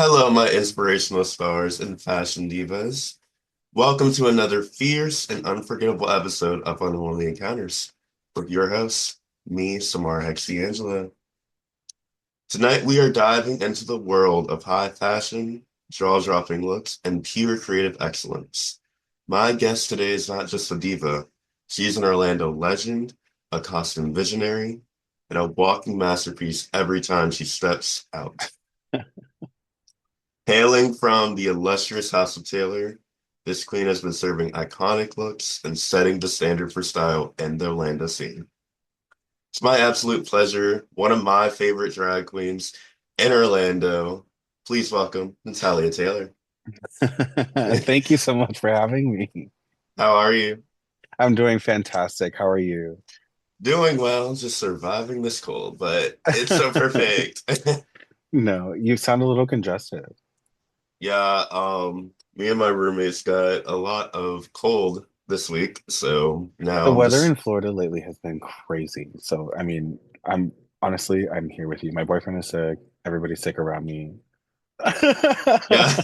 Hello, my inspirational stars and fashion divas. Welcome to another fierce and unforgettable episode of Unholy Encounters with your host, me, Samara Hex Di'Angelo. Tonight, we are diving into the world of high fashion, jaw-dropping looks, and pure creative excellence. My guest today is not just a diva. She's an Orlando legend, a costume visionary, and a walking masterpiece every time she steps out. Hailing from the illustrious House of Taylor, this queen has been serving iconic looks and setting the standard for style in the Orlando scene. It's my absolute pleasure, one of my favorite drag queens in Orlando. Please welcome Natalia Taylor. Thank you so much for having me. How are you? I'm doing fantastic. How are you? Doing well, just surviving this cold, but it's so perfect. No, you sound a little congested. Yeah, me and my roommates got a lot of cold this week, so The now I'm weather just in Florida lately has been crazy. So, I mean, I'm here with you. My boyfriend is sick. Everybody's sick around me. yeah.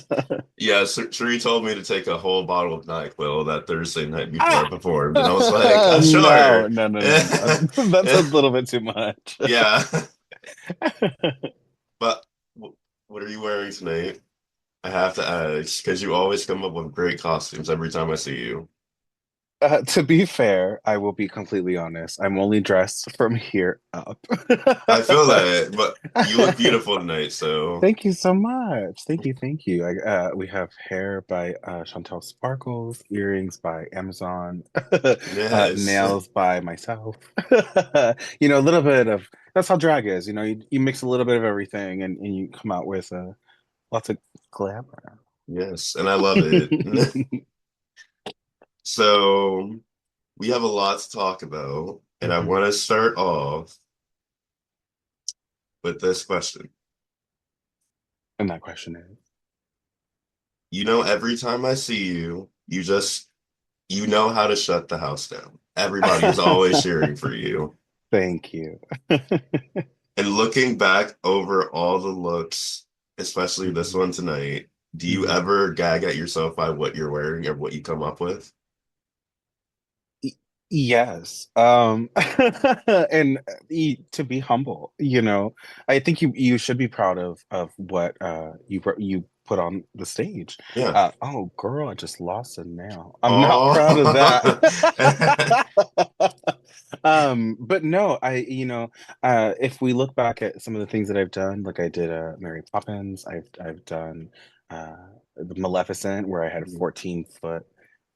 Yeah, Sheree told me to take a whole bottle of NyQuil that Thursday night before I Ah! performed, and I was like, No, sure. no, no, no, no. That's a little bit too much. Yeah, but what are you wearing tonight? I have to ask because you always come up with great costumes every time I see you. To be fair, I will be completely honest. I'm only dressed from here up. I feel that, but you look beautiful tonight, so Thank you so much. Thank you, thank you. We have hair by Chantel Sparkles, earrings by Amazon, yes. nails by myself. A little bit of that's how drag is. You mix a little bit of everything and you come out with lots of glamour. Yes, and I love it. So we have a lot to talk about, and I want Mhm. to start off with this question. And that question is, Every time I see you, you know how to shut the house down. Everybody is always cheering for you. thank you. And looking back over all the looks, especially this Mhm. one tonight, do you Mhm. ever gag at yourself by what you're wearing or what you come up with? Y- Yes. And to be humble, I think you should be proud of what you put on the stage. Yeah. Oh, girl, I just lost a nail. I'm not proud of that. Oh, But no, if we look back at some of the things that I've done, like I did Mary Poppins, I've done uh the Maleficent where I had 14-foot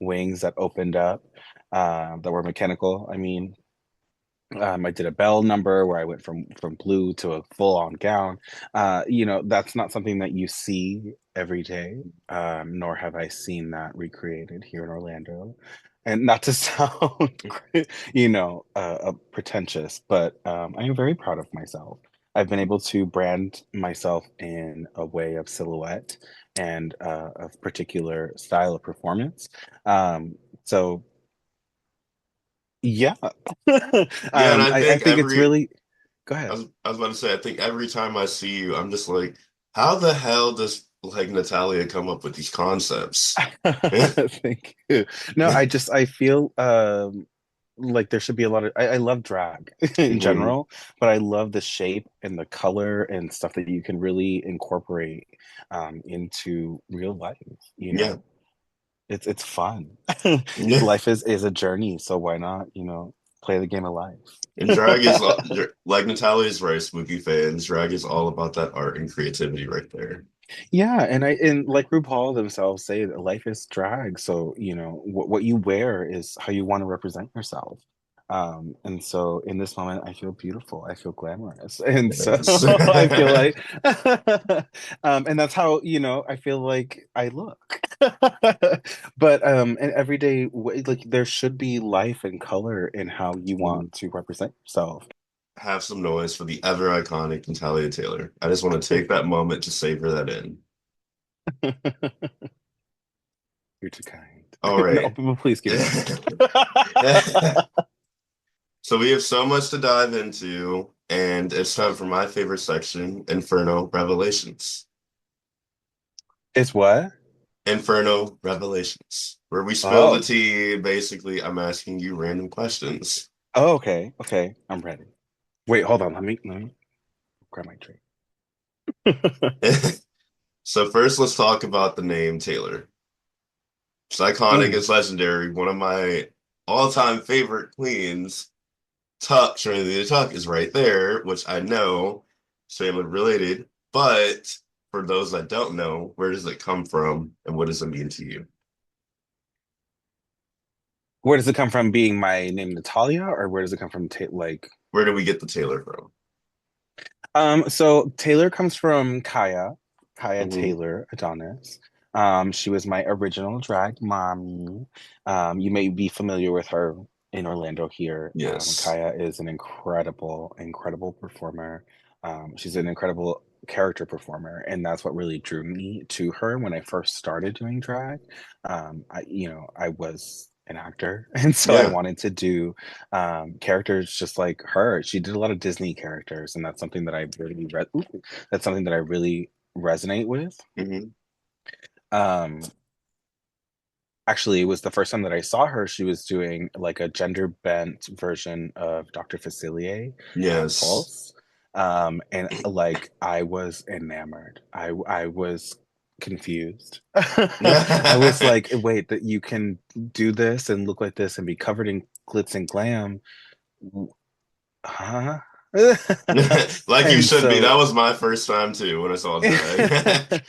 wings that opened up that were mechanical. I did a bell number where I went from blue to a full-on gown. That's not something that you see every day, nor have I seen that recreated here in Orlando. And not to sound, pretentious, but I am very proud of myself. I've been able to brand myself in a way of silhouette and of particular style of performance. So yeah. yeah, and I I think think it's really, go ahead. I was about to say, I think every time I see you, I'm just like, how the hell does like Natalia come up with these concepts? Thank you. No, I feel like there should be a lot of I love drag in Hmm. general, but I love the shape and the color and stuff that you can really incorporate into real life, you Yeah. know. It's fun. Yeah. Life is a journey, so why not, play the game of And drag is life. like Natalia's right, spooky fans. Drag is all about that art and creativity right there. Yeah, and like RuPaul themselves say that life is drag. So, what you wear is how you want to represent yourself. And so in this moment, I feel beautiful. I feel glamorous. And so Yes. I feel like, and that's how, I feel like I look. But in everyday way, like there should be life and color in how you want to represent yourself. Have some noise for the ever iconic Natalia Taylor. I just want to take that moment to savor that in. You're too kind. All No, right. please keep going. So we have so much to dive into, and it's time for my favorite section, Inferno Revelations. It's what? Inferno Revelations, where we spill the Oh. tea. Basically, I'm asking you random questions. Oh, okay. Okay. I'm ready. Wait, hold on. Let me grab my drink. So first, let's talk about the name Taylor. It's iconic, Mm. it's legendary. One of my all-time favorite queens, Tuck, Trinity the Tuck, is right there, which I know is family related. But for those that don't know, where does it come from and what does it mean to you? Where does it come from being my name Natalia, or where does it come from like Where do we get the Taylor from? so Taylor comes from Kaya Hmm. Taylor Adonis. She was my original drag mommy. You may be familiar with her in Orlando here. Yes. Kaya is an incredible performer. She's an incredible character performer, and that's what really drew me to her when I first started doing drag. I was an actor, and so I Yeah. wanted to do characters just like her. She did a lot of Disney characters, and that's something that I really resonate with. Hmm. Um, Actually, it was the first time that I saw her. She was doing like a gender bent version of Dr. Facilier on Yes. Pulse. And like I was enamored. I was confused. I was like, wait, that you can do this and look like this and be covered in glitz and glam. Huh? Like you And should be. That so was my first time too when I saw drag.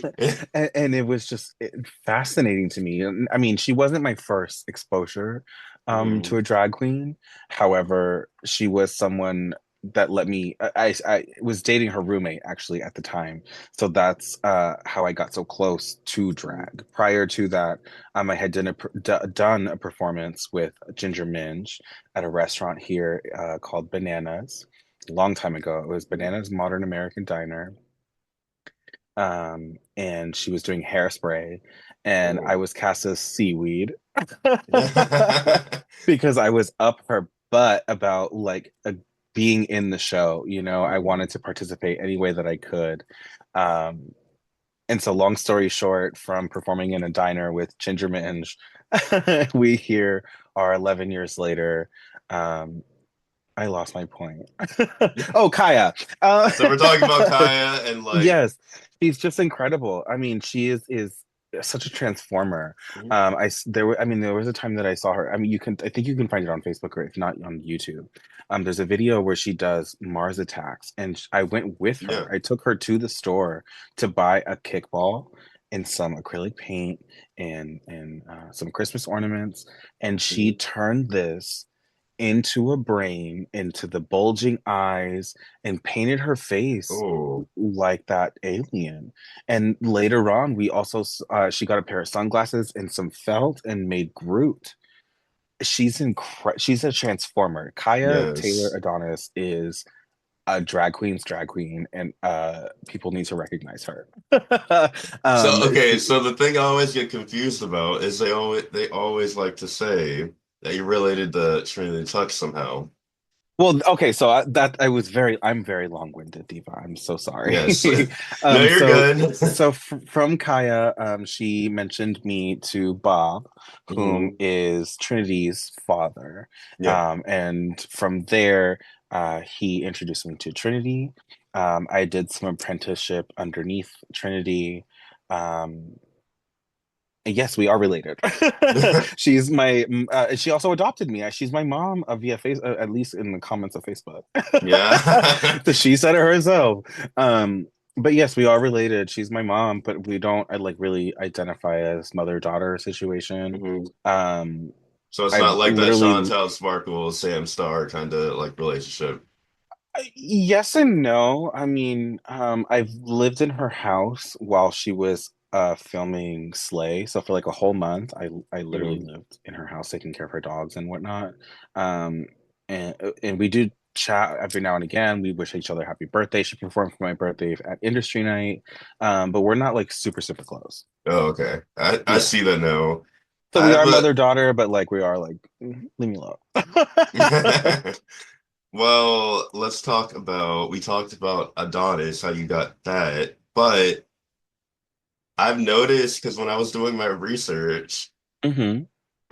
and it was just fascinating to me. And I mean, she wasn't my first exposure to Mhm. a drag queen. However, she was someone that let me. I was dating her roommate actually at the time, so that's how I got so close to drag. Prior to that, I had done a performance with Ginger Minge at a restaurant here called Bananas. A long time ago, it was Bananas Modern American Diner, and she was doing hairspray, and I Oh. was cast as seaweed because I was up her butt about being in the show. I Mhm. wanted to participate any way that I could. Um, and so, long story short, from performing in a diner with Ginger Minge, we here are 11 years later. Um, I lost my point. Oh, Kaya. So we're talking about Kaya and like Yes, she's just incredible. I mean, she is such a transformer. There was a time that I saw her. I mean, I think you can find it on Facebook or if not on YouTube. There's a video where she does Mars attacks, and I went with yeah. her. I took her to the store to buy a kickball and some acrylic paint and some Christmas ornaments, and she Mhm. turned this into a brain, into the bulging eyes, and painted her face Oh. like that alien. And later on, she got a pair of sunglasses and some felt and made Groot. She's a transformer. Kaya Taylor Yes. Adonis is a drag queen, and people need to recognize her. So um, okay, she, so the thing I always get confused about is they always like to say that you related to Trinity Tuck somehow. Well, okay, so I'm very long-winded, Diva. I'm so sorry. Yes. No, Um, you're so, good. from Kaya, she mentioned me to Bob, whom Hmm. is Trinity's father. Yeah. And from there, he introduced me to Trinity. I did some apprenticeship underneath Trinity. Um, Yes, we are related. She also adopted me. She's my mom via face, at least in the comments of Facebook. Yeah. So she said it herself. Um, but yes, we are related. She's my mom, but we don't like really identify as mother-daughter situation. Mhm. Um, So it's I've not like that literally Chantel Sparkle, Sam Star kind of like relationship. Yes and no. I mean, I've lived in her house while she was filming Slay. So for like a whole month, I literally Mhm. lived in her house taking care of her dogs and whatnot. Um, and we do chat every now and again. We wish each other happy birthday. She performed for my birthday at Industry Nite. But we're not like super close. Oh, okay. I Yeah. see that now. So I we have are mother-daughter, but like we are like, leave me alone. a well, we talked about Adonis, how you got that, but I've noticed because when I was doing my research, Hmm.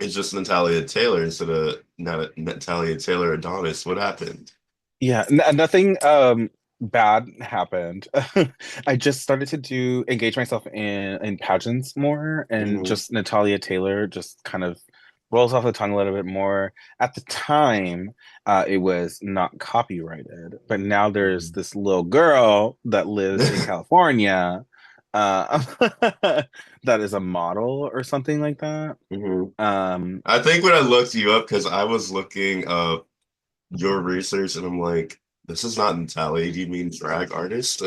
it's just Natalia Taylor instead of Natalia Taylor Adonis. What happened? Yeah, nothing bad happened. I just started to do engage myself in pageants more, and Hmm. just Natalia Taylor just kind of rolls off the tongue a little bit more. At the time, it was not copyrighted, but now there's this little girl that lives in California, uh, that is a model or something like that. Hmm. Um, I think when I looked you up, because I was looking up your research and I'm like, this is not Natalia. Do you mean drag artist?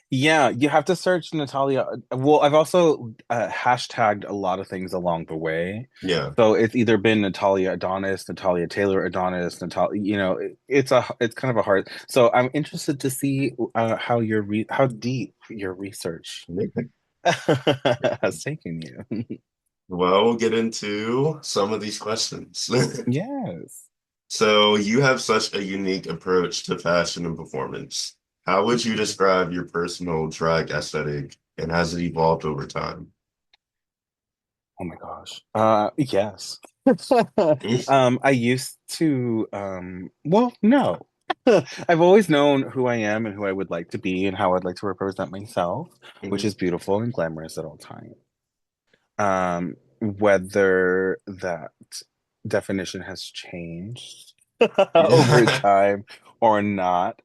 Yeah, you have to search Natalia. Well, I've also hashtagged a lot of things along the way. Yeah. So it's either been Natalia Adonis, Natalia Taylor Adonis, Natalia, it's kind of a hard. So I'm interested to see how deep your research has taken you. Well, we'll get into some of these questions. Yes. So, you have such a unique approach to fashion and performance. How would you describe your personal drag aesthetic and has it evolved over time? Oh my gosh. Yes. I used to well, no. I've always known who I am and who I would like to be and how I'd like to represent myself, which Mhm. is beautiful and glamorous at all times. Whether that definition has changed over Yeah. time or not,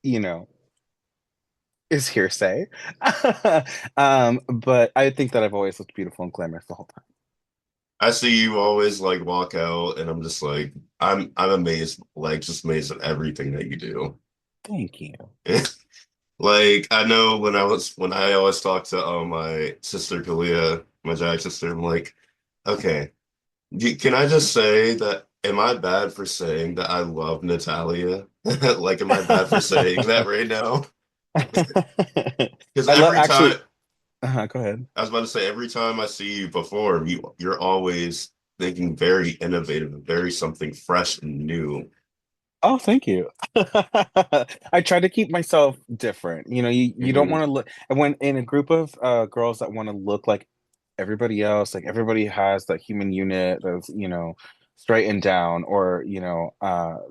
you know, is hearsay. But I think that I've always looked beautiful and glamorous the whole time. I see you always like walk out and I'm just like I'm amazed, like just amazed at everything that you do. Thank you. Like I know when I always talk to my sister Kalia, my drag sister, I'm like, okay, can I just say that am I bad for saying that I love Natalia? Like, am I bad for saying that right now? Because I love every time actually. Go ahead. I was about to say every time I see you perform, you're always thinking very innovative, very something fresh and new. Oh, thank you. I try to keep myself different. You don't Hmm. want to look, and when in a group of girls that want to look like everybody else, like everybody has that human unit that's, straight and down, or,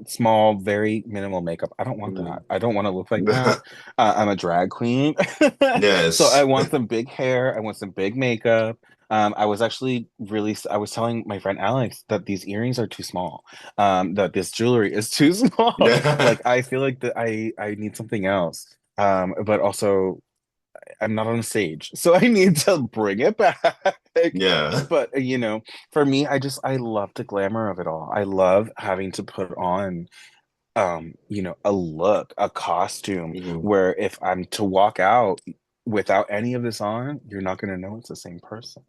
small, very minimal makeup. I don't want that. I don't want to look like that. I'm a drag queen. So I Yes. want some big hair. I want some big makeup. I was actually I was telling my friend Alex that these earrings are too small, that this jewelry is too small. Like, I feel like that I need something else. But also I'm not on a stage, so I need to bring it back. Yeah. But for me, I love the glamour of it all. I love having to put on a look, a costume, Hmm. where if I'm to walk out without any of this on, you're not going to know it's the same person,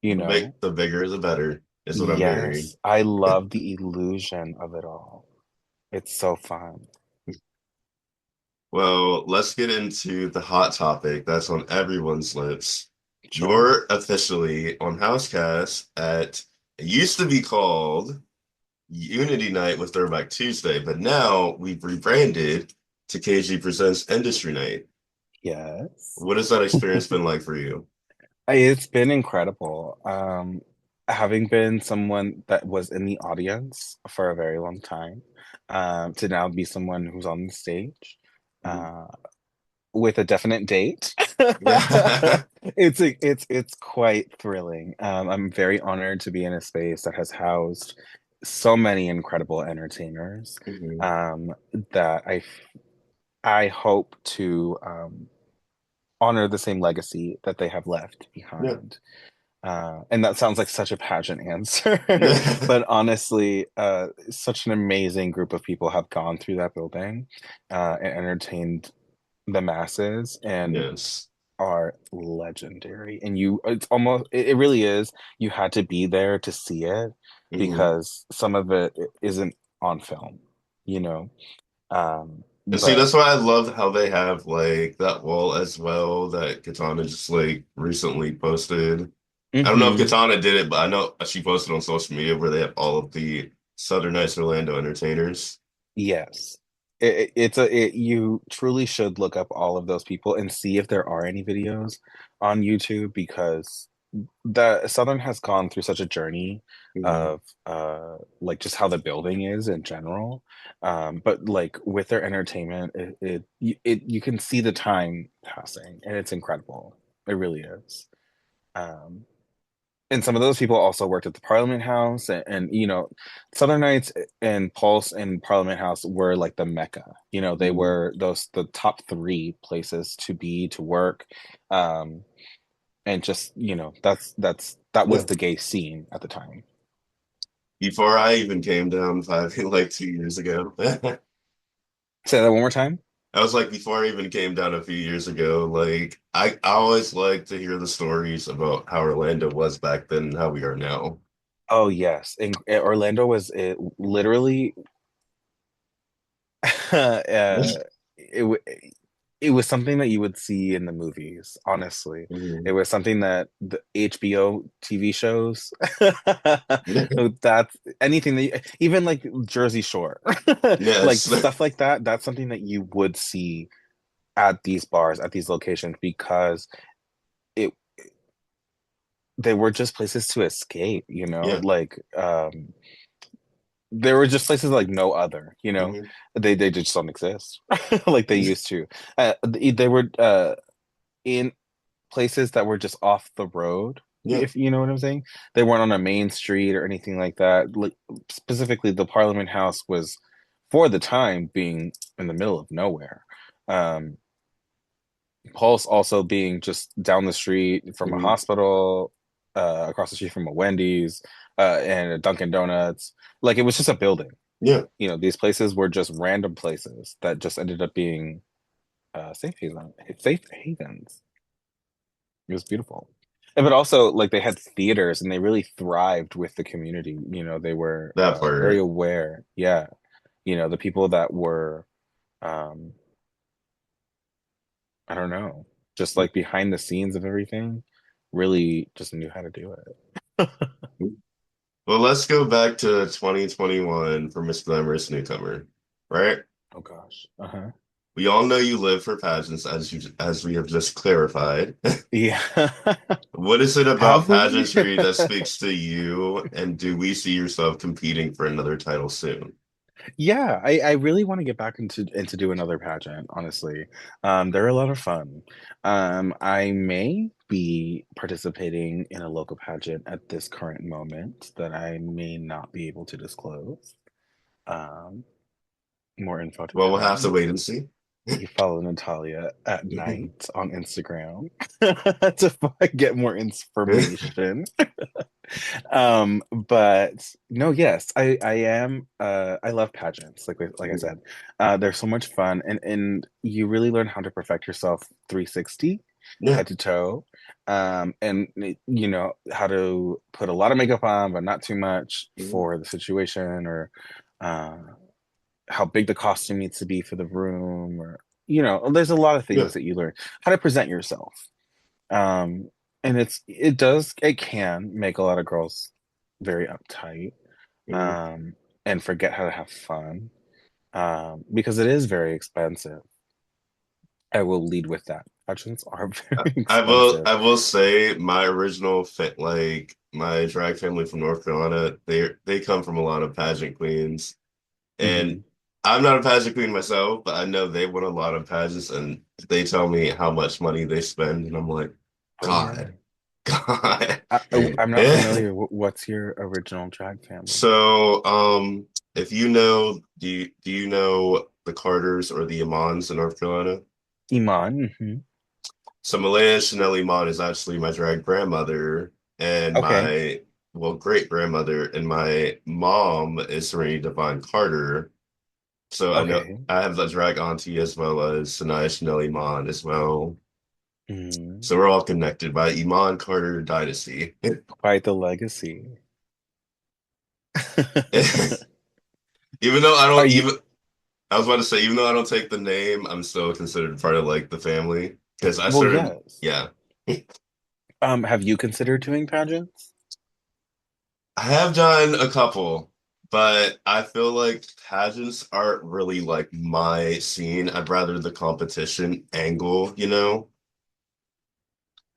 you know? The bigger the better is what I'm hearing. Yes, I love the illusion of it all. It's so fun. Well, let's get into the hot topic that's on everyone's lips. Sure. You're officially on Housecast at it used to be called Unity Night with Throwback Tuesday, but now we've rebranded to KG Presents Industry Night. Yes. What has that experience been like for you? It's been incredible. Having been someone that was in the audience for a very long time, to now be someone who's on the stage, Mhm. uh, with a definite date. Yeah. It's quite thrilling. I'm very honored to be in a space that has housed so many incredible entertainers, Mhm. um, that I hope to honor the same legacy that they have left Yeah. behind. And that sounds like such a pageant answer, but honestly, such an amazing group of people have gone through that building, and entertained the masses, and Yes. are legendary. And it really is. You had to be there to see it, Mhm. because some of it isn't on film, you know. And see, But that's why I love how they have like that wall as well that Katana just like recently posted. I don't know if mhm, Katana did it, but I know she posted on social media where they have all of the Southern Nights Orlando entertainers. yes. You truly should look up all of those people and see if there are any videos on YouTube, because the Southern has gone through such a journey Mhm. of like just how the building is in general. But like with their entertainment, you can see the time passing, and it's incredible. It really is. Um, and some of those people also worked at the Parliament House, and Southern Knights and Pulse and Parliament House were like the mecca. They Mhm. were the top three places to be, to work. Um, and just that was Yeah. the gay scene at the time. Before I even came down, five like 2 years ago. Say that one more time. I was like, before I even came down a few years ago, like I always like to hear the stories about how Orlando was back then and how we are now. Oh yes, and Orlando was literally it it was something that you would see in the movies, honestly. It Mhm. was something that the HBO TV shows, Yes. that's anything even like Jersey Shore, like stuff like that, that's something that you would see at these bars, at these locations, because it they were just places to escape, Yeah. like they were just places like no other, Hmm. they just don't exist like they used to. They were in places that were just off the road, Yeah. if you know what I'm saying. They weren't on a main street or anything like that. Like, specifically, the Parliament House was, for the time, being in the middle of nowhere. Um, Pulse also being just down the street from a Hmm. hospital, across the street from a Wendy's, and a Dunkin' Donuts. Like, it was just a building. Yeah. These places were just random places that just ended up being safe havens. It was beautiful. But also, like, they had theaters and they really thrived with the community. They were That very part. aware. Yeah. The people that were, um, I don't know, just like behind the scenes of everything, really just knew how to do it. Well, let's go back to 2021 for Miss Glamorous Newcomer, right? Oh gosh. Uh-huh. We all know you live for pageants, as we have just clarified. Yeah. What is it about Have we? pageantry that speaks to you, and do we see yourself competing for another title soon? Yeah, I really want to get back into do another pageant, honestly. They're a lot of fun. I may be participating in a local pageant at this current moment that I may not be able to disclose. Um, More info to Well, we'll have to come. wait and see. You follow Natalia at night on Instagram to get more information. But no, yes, I am I love pageants, like I said. They're so much fun, and you really learn how to perfect yourself 360, Yeah. head to toe. And how to put a lot of makeup on, but not too much for the situation, or uh how big the costume needs to be for the room, or there's a lot of Yeah. things that you learn. How to present yourself. um, and it can make a lot of girls very uptight, Mhm. um, and forget how to have fun, because it is very expensive. I will lead with that. Pageants are very expensive. I will say my original like my drag family from North Carolina, they come from a lot of pageant queens. And Hmm. I'm not a pageant queen myself, but I know they won a lot of pageants and they tell me how much money they spend, and I'm like, Oh yeah. God, God. I'm not familiar. What's your original drag family? So, if you know, do you know the Carters or the Imans in North Carolina? Iman. Hmm. So Malaya Chanel Iman is actually my drag grandmother and Okay. my great grandmother, and my mom is Serenity Devon Carter. So I know Okay. I have the drag auntie as well as Sanaya Chanel Iman as well. Mm. So we're all connected by Iman Carter dynasty. Quite the legacy. Even though I Are don't you? even I was about to say, even though I don't take the name, I'm still considered part of like the family because I Well, started, yes. yeah. Have you considered doing pageants? I have done a couple. But I feel like pageants aren't really like my scene. I'd rather the competition angle, you know?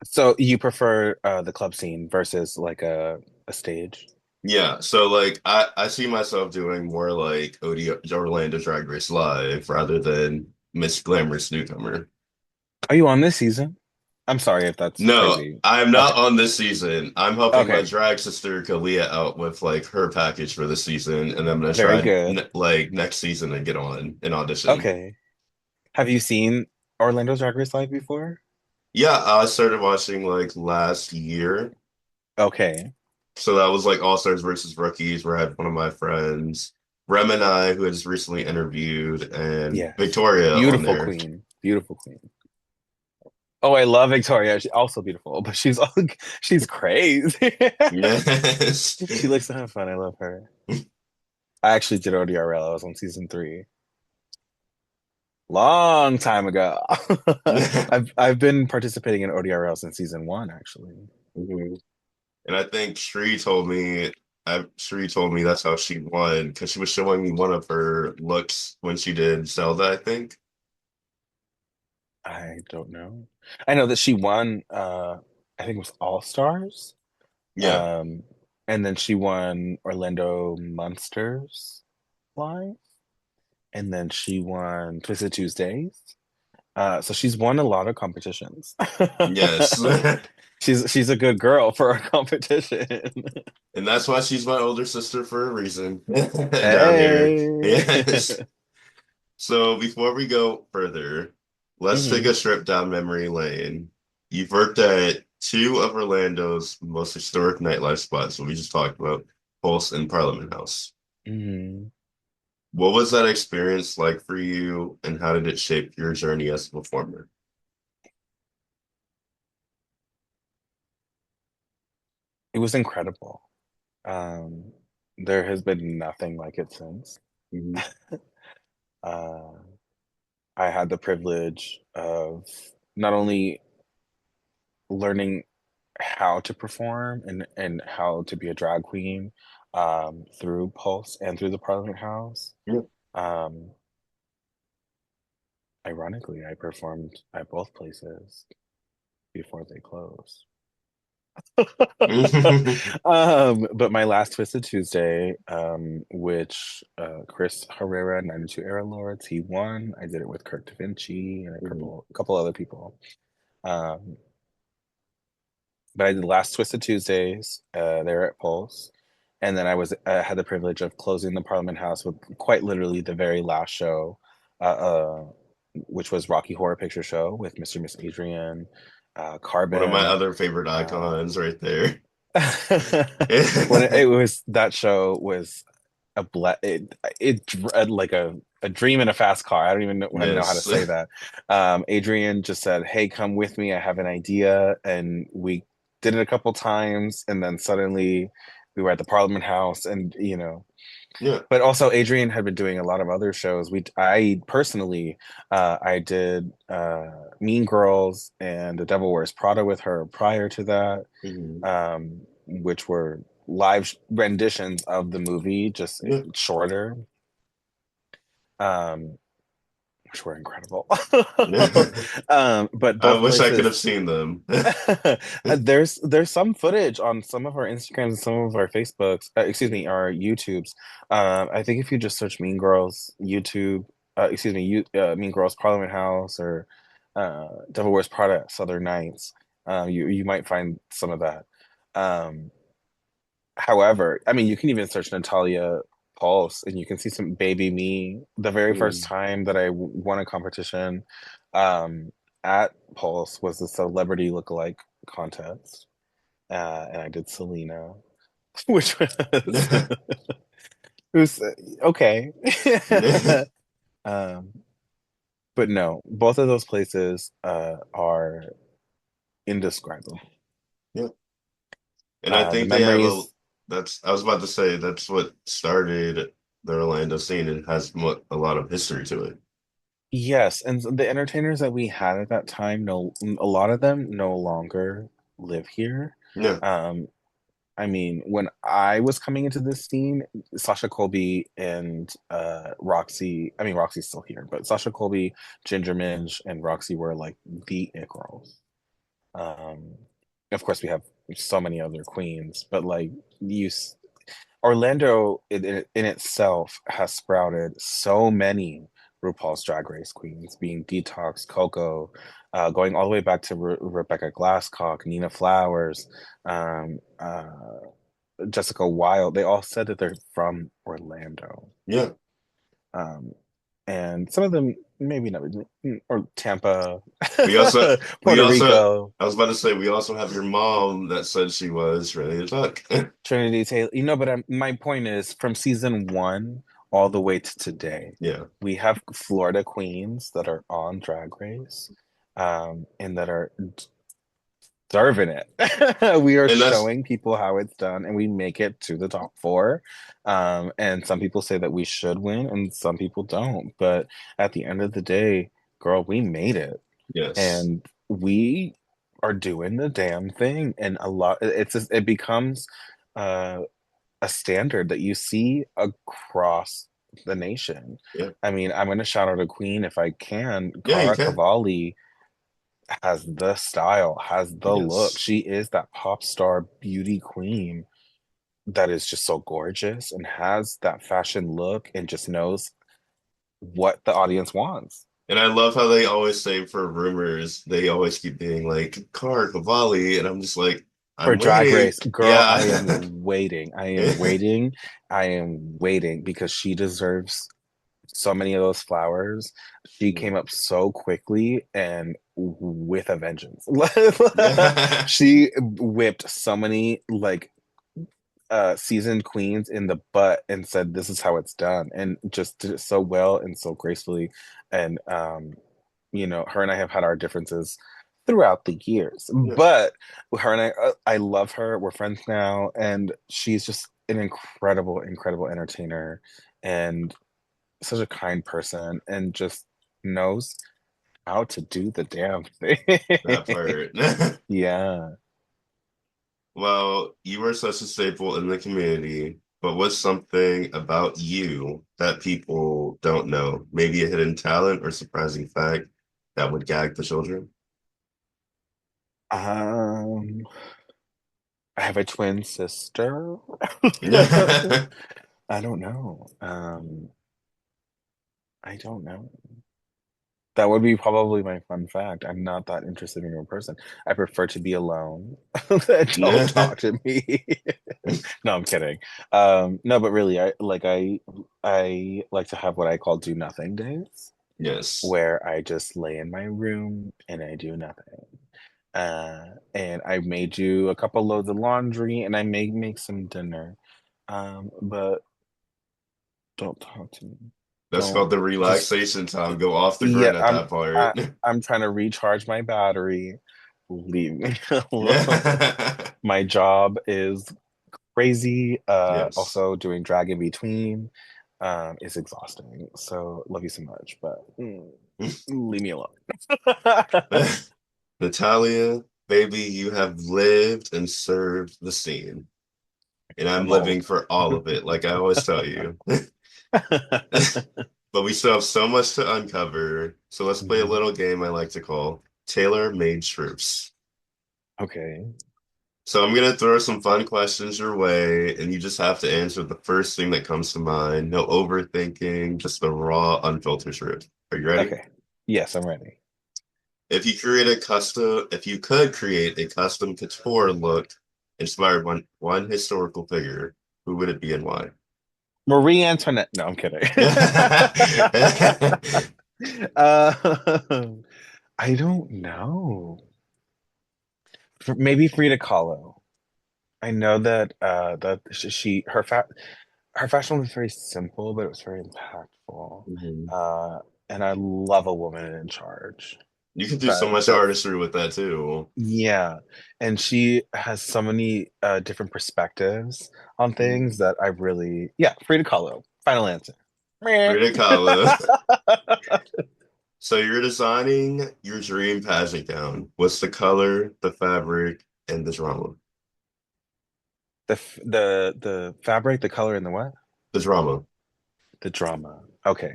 So you prefer the club scene versus like a stage? Yeah, so like I see myself doing more like OD Orlando Drag Race Live rather than Miss Glamorous Newcomer. Are you on this season? I'm sorry if that's No, crazy. I'm not Okay. on this season. I'm helping my Okay. drag sister Kalia out with like her package for the season, and I'm gonna Very try good. like next season and get on an audition. Okay. Have you seen Orlando's Drag Race Live before? Yeah, I started watching like last year. Okay. So that was like All Stars versus Rookies, where I had one of my friends, Rem and I, who has recently interviewed, and Yes. Victoria on Beautiful there. queen. Beautiful queen. Oh, I love Victoria. She's also beautiful, but she's crazy. Yes. She likes to have fun. I love her. I actually did ODRL. I was on season three. Long time ago. I've been participating in ODRL since season one, actually. Mhm. And I think Shree told me that's how she won because she was showing me one of her looks when she did Zelda, I think. I don't know. I know that she won I think it was All Stars. Yeah, Um and then she won Orlando Monsters Live. And then she won Twisted Tuesdays. So she's won a lot of competitions. yes. She's a good girl for a competition. And that's why she's my older sister for a reason down here. Hey. Yes. So before we go further, let's take hmm a trip down memory lane. You've worked at two of Orlando's most historic nightlife spots, what we just talked about, Pulse and Parliament House. hmm What was that experience like for you, and how did it shape your journey as a performer? It was incredible. Um, there has been nothing like it since. Mhm. Uh, I had the privilege of not only learning how to perform and how to be a drag queen through Pulse and through the Parliament House. Yeah. Um, Ironically, I performed at both places before they closed. But my last Twisted Tuesday, which Chris Herrera, 92 Era Lords, he won. I did it with Kirk Da Vinci and Mhm. a couple other people. Um, but I did last Twisted Tuesdays there at Pulse. And then had the privilege of closing the Parliament House with quite literally the very last show, uh, uh, which was Rocky Horror Picture Show with Mr. and Miss Adrian, One of my Carbon. other favorite Uh, icons right there. when it was that show was like a dream in a fast car. I don't even know how to Yes. say that. Adrian just said, "Hey, come with me. I have an idea," and we did it a couple times, and then suddenly we were at the Parliament House, and Yeah. but also Adrian had been doing a lot of other shows. I personally, I did Mean Girls and The Devil Wears Prada with her prior to that, Mhm. which were live renditions of the movie, just Yeah. shorter, um, which were incredible. But I both wish I could have places, seen them. there's some footage on some of our Instagrams and some of our Facebooks, excuse me, our YouTubes. I think if you just search Mean Girls YouTube, Mean Girls Parliament House or Devil Wears Prada Southern Nights, you might find some of that. Um, However, I mean, you can even search Natalia Pulse and you can see some baby me. The very first Mm. time that I won a competition um, at Pulse was the celebrity lookalike contest. And I did Selena, which was, it was okay. um, but no, both of those places are indescribable. Yeah. And I The think they have memories. I was about to say that's what started the Orlando scene and has a lot of history to it. Yes, and the entertainers that we had at that time, no, a lot of them no longer live here. Yeah. Um, I mean, when I was coming into this scene, Sasha Colby and Roxy, I mean, Roxy's still here, but Sasha Colby, Ginger Minj, and Roxy were like the it girls. Um, of course, we have so many other queens, but like you, Orlando in itself has sprouted so many RuPaul's Drag Race queens, being Detox, Coco, going all the way back to Rebecca Glasscock, Nina Flowers, um, Jessica Wilde. They all said that they're from Orlando. Yeah. Um, and some of them maybe not, or Tampa, We also we Puerto also Rico. I was about to say we also have your mom that said she was ready to talk. Trinity Taylor, but my point is from season one all the way to today, Yeah. we have Florida queens that are on Drag Race, and that are serving it. We are And that's showing people how it's done, and we make it to the top four. And some people say that we should win, and some people don't. But at the end of the day, girl, we made it, yes. and we are doing the damn thing. And it becomes. Uh, a standard that you see across the nation. Yeah. I mean, I'm going to shout out a queen if I can. Yeah, you Cara can. Cavalli has the style, has the look. Yes. She is that pop star beauty queen that is just so gorgeous and has that fashion look and just knows what the audience wants. And I love how they always say for rumors, they always keep being like Car Cavalli, and I'm just like, For I'm Drag waiting. Race, girl, I am Yeah. waiting. I am waiting. I am waiting because she deserves so many of those flowers. She came up so quickly and with a vengeance. Yeah. She whipped so many like seasoned queens in the butt and said this is how it's done and just did it so well and so gracefully. And her and I have had our differences throughout the years, Yeah. but her and I love her. We're friends now, and she's just an incredible entertainer and such a kind person and just knows how to do the damn That thing. part. Yeah. Well, you are such a staple in the community, but what's something about you that people don't know? Maybe a hidden talent or surprising fact that would gag the children? Um, I have a twin sister. I don't know. I don't know. That would be probably my fun fact. I'm not that interested in a person. I prefer to be alone. Don't talk to me. No, I'm kidding. No, but really, I like to have what I call do nothing days, Yes. where I just lay in my room and I do nothing. And I may do a couple loads of laundry and I may make some dinner. But don't talk to me. That's called Don't the just relaxation time. Go off the Yeah, grid at that I, part. I'm trying to recharge my battery. Leave me alone. My job is crazy. Yes. Also doing drag in between is exhausting. So love you so much, but leave me alone. Natalia, baby, you have lived and served the scene. And I'm I'm old. living for all of it, like I always tell you. But we still have so much to uncover. So let's play a Mhm. little game I like to call Tailor Made Truths. Okay. So I'm gonna throw some fun questions your way, and you just have to answer the first thing that comes to mind. No overthinking, just the raw, unfiltered truth. Are you ready? Okay. Yes, I'm ready. If you could create a custom couture look inspired by one historical figure, who would it be and why? Marie Antoinette. No, I'm kidding. uh, I don't know. Maybe Frida Kahlo. I know that her fashion was very simple, but it was very impactful. Mhm. Uh, and I love a woman in charge. You could do so That much that's artistry with that too. Yeah, and she has so many different perspectives on things that I really yeah. Frida Kahlo. Final answer. Meh. Frida Kahlo. So you're designing your dream pageant gown. What's the color, the fabric, and the drama? The fabric, the color, and the what? The drama. The drama. Okay.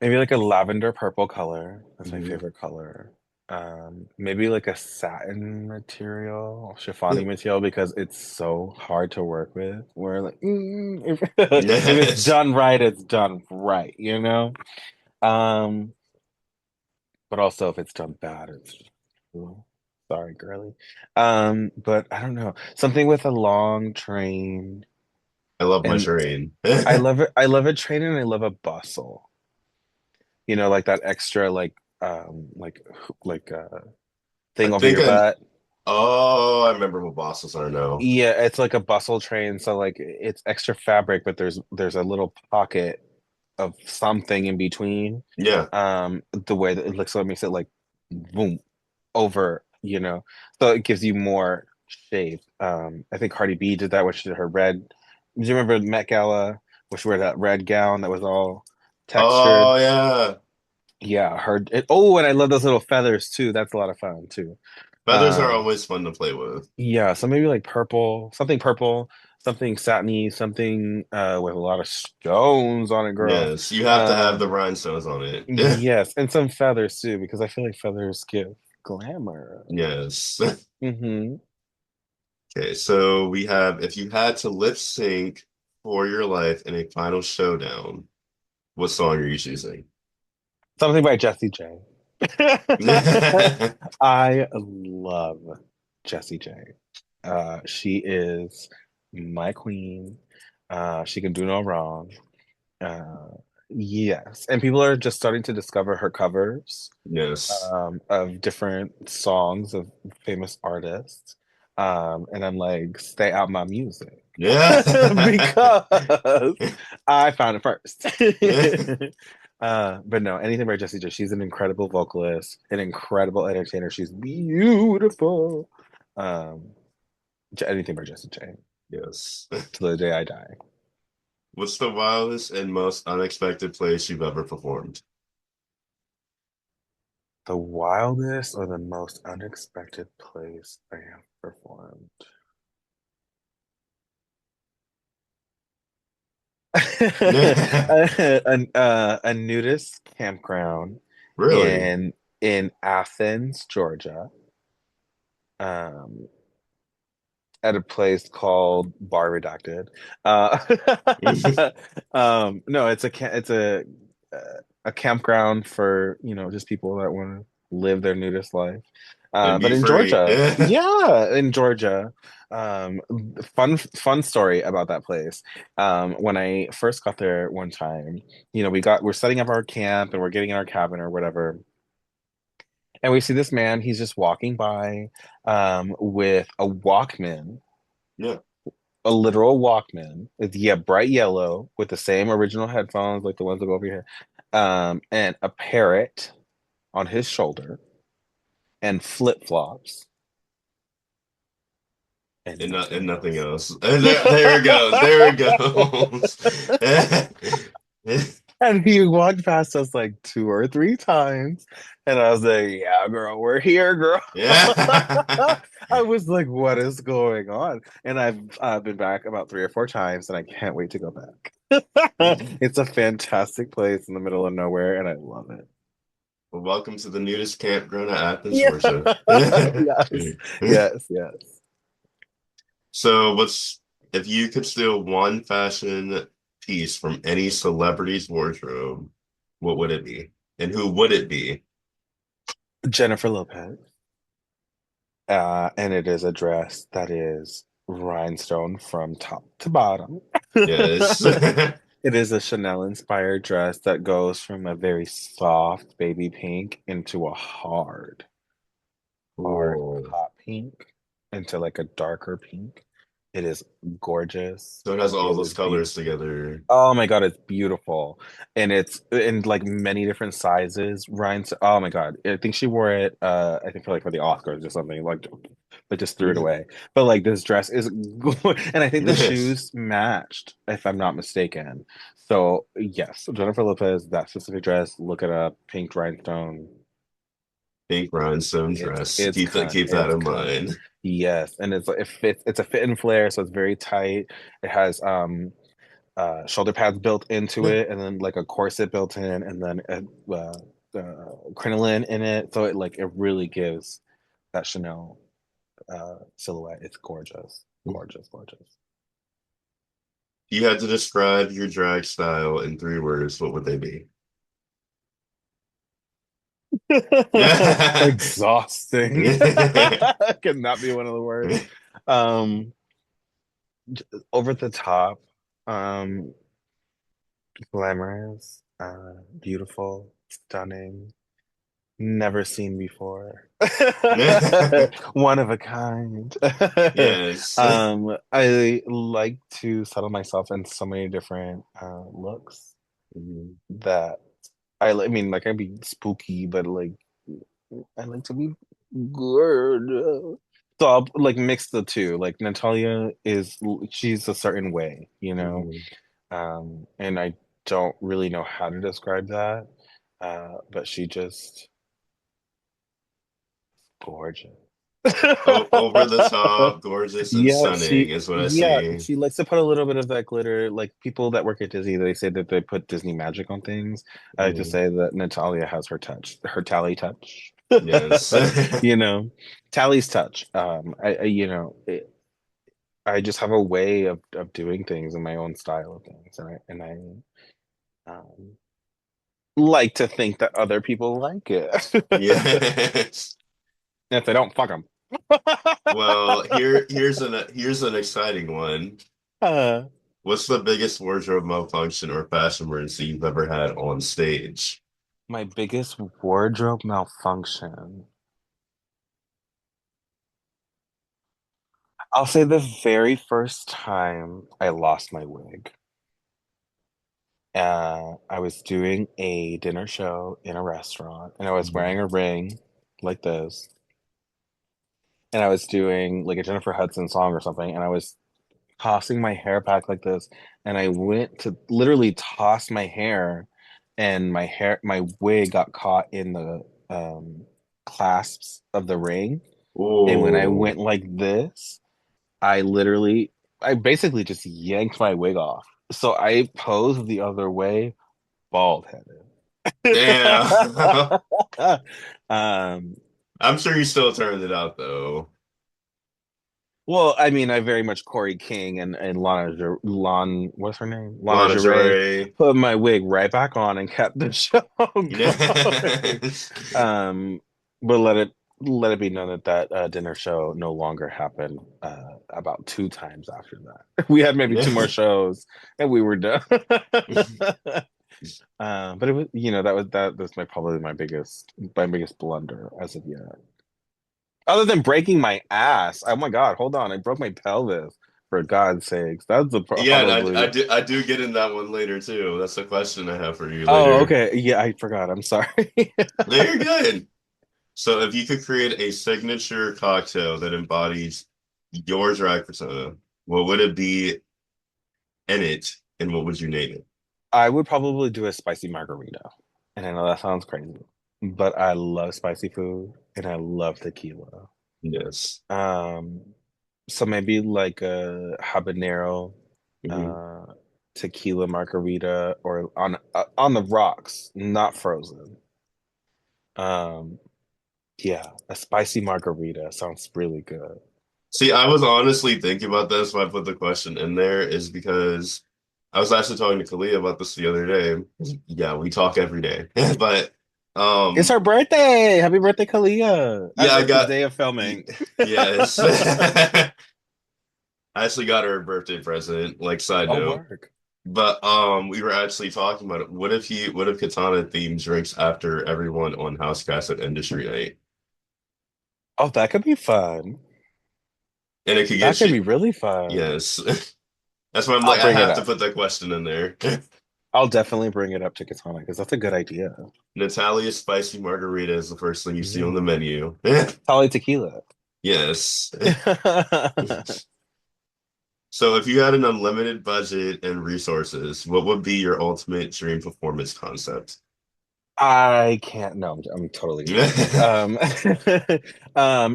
Maybe like a lavender purple color. That's my Mhm. favorite color. Maybe like a satin material, Yeah. chiffony material, because it's so hard to work with. Where like, if it's Yes. done right, it's done right, you know? Um, but also if it's done bad, it's just, ooh, sorry, girly. But I don't know. Something with a long train, I love my and Shireen. I love it. I love a train and I love a bustle. Like that extra I thing over think your I butt. oh, I remember what bosses are now. Yeah, it's like a bustle train, so like it's extra fabric, but there's a little pocket of something in between. Yeah. The way that it looks, so it makes it like boom over, so it gives you more shape. I think Cardi B did that when she did her red. Do you remember Met Gala, where she wore that red gown that was all textured? Oh yeah. Yeah, oh, and I love those little feathers too. That's a lot of fun too. Feathers are Um, always fun to play with. yeah, so maybe like purple, something satiny, something with a lot of stones on it, girl. Yes, you have to have the Um, rhinestones on it. yes, and some feathers too, because I feel like feathers give glamour. Yes. Hmm. Okay, so we have if you had to lip sync for your life in a final showdown, what song are you choosing? Something by Jessie J. I love Jessie J. She is my queen. She can do no wrong. Uh, yes, and people are just starting to discover her covers Yes. of different songs of famous artists. And I'm like, stay out my music Yeah. because I found it first. But no, anything by Jessie J. She's an incredible vocalist, an incredible entertainer. She's beautiful. Um, Anything by Jessie J. Yes. Till the day I die. What's the wildest and most unexpected place you've ever performed? The wildest or the most unexpected place I have performed. A nudist campground Really? in Athens, Georgia, um, at a place called Bar Redacted. Uh, no, a campground for just people that want to live their nudist life. And But be in free. Georgia, yeah, in Georgia. Um, fun story about that place. When I first got there one time, we're setting up our camp and we're getting in our cabin or whatever. And we see this man, he's just walking by with a Walkman, Yeah. a literal Walkman. It's bright yellow with the same original headphones like the ones that go over your head. And a parrot on his shoulder and flip-flops and And nothing nothing else. else. And there it goes. There it goes. And he walked past us like two or three times. And I was like, yeah, girl, we're here, girl. Yeah. I was like, what is going on? And I've been back about three or four times, and I can't wait to go back. It's a fantastic place in the middle of nowhere, and I love it. Well, welcome to the nudist campground at Athens, Yeah. Georgia. Yes. Yes. Yes. So, if you could steal one fashion piece from any celebrity's wardrobe, what would it be? And who would it be? Jennifer Lopez. And it is a dress that is rhinestone from top to bottom. Yes. It is a Chanel inspired dress that goes from a very soft baby pink into a hard Cool. hot pink into like a darker pink. It is gorgeous. So it has all It those is colors beautiful. together. Oh my God, it's beautiful. And it's in like many different sizes. Oh my God. I think she wore it I think for the Oscars or something. Like but just threw it away. But like this dress is and I think the Yes. shoes matched, if I'm not mistaken. So yes, Jennifer Lopez, that specific dress, look it up, pink rhinestone. Pink rhinestone It's dress. it's con Keep that it's in con mind. Yes, and it fits. It's a fit and flare, so it's very tight. It has shoulder pads built into it, and then like a corset built in, and then crinoline in it. So it really gives that Chanel silhouette. It's gorgeous, gorgeous, gorgeous. You had to describe your drag style in 3 words, what would they be? Yeah. Exhausting. Can that be one of the words? Um, Over the top, um, glamorous, beautiful, stunning, never seen before. One of a kind. Yes. I like to settle myself in so many different looks Mhm. that I mean, like I'd be spooky, but like I like to be good. So I'll like mix the two. Like Natalia she's a certain way, you know, Mhm. and I don't really know how to describe that, but she just gorgeous. Over the top, gorgeous and Yeah, stunning is what I see. she likes to put a little bit of that glitter. Like people that work at Disney, they say that they put Disney magic on things. I like to Mhm. say that Natalia has her touch, her Tally touch. Yes. You know, Tally's touch. I just have a way of doing things in my own style of things, and I like to think that other people like it. Yes. If they don't, fuck them. Well, here's an exciting one. What's the biggest wardrobe malfunction or fashion emergency you've ever had on stage? My biggest wardrobe malfunction. I'll say the very first time I lost my wig. I was doing a dinner show in a restaurant, and I was Mhm. wearing a ring like this, and I was doing like a Jennifer Hudson song or something, and I was tossing my hair back like this, and I went to literally toss my hair, and my wig got caught in the clasps of the ring, and when I Oh, went like this, I basically just yanked my wig off. So I posed the other way, bald headed. damn. um, I'm sure you still turned it out though. well, I mean, I very much Corey King and what's her name? Lana Gerray Lingerie. put my wig right back on and kept the show going. Yes. Um, but let it be known that dinner show no longer happened about 2 times after that. We had maybe 2 more shows and we were done. But it was, that's probably my biggest blunder as of yet. Other than breaking my ass. Oh my God, hold on. I broke my pelvis, for God's sakes. That's Yeah, and probably. I do get in that one later too. That's the question I have for you Oh, later. okay. Yeah, I forgot. I'm sorry. No, you're good. So if you could create a signature cocktail that embodies your drag persona, what would it be in it, and what would you name it? I would probably do a spicy margarita. And I know that sounds crazy, but I love spicy food and I love tequila. Yes. Um, so maybe like a habanero Hmm. uh tequila margarita or on the rocks, not frozen. Um, yeah, a spicy margarita sounds really good. See, I was honestly thinking about this when I put the question in there, is because I was actually talking to Kalia about this the other day. Yeah, we talk every day. But It's um her birthday. Happy birthday, Kalia. yeah, As I of the got day of filming. yes. I actually got her a birthday present, like side Oh, note. work. But we were actually talking about it. What if Katana themed drinks after everyone on Housecast at Industry Nite? Oh, that could be fun. And it could That get could you be really fun. yes. That's why I'm I'll like, I bring it have to up. put that question in there. I'll definitely bring it up to Katana because that's a good idea. Natalia's spicy margarita is the first thing you see on the Yeah. menu. Probably tequila. Yes. So if you had an unlimited budget and resources, what would be your ultimate dream performance concept? I can't. No, I'm totally joking.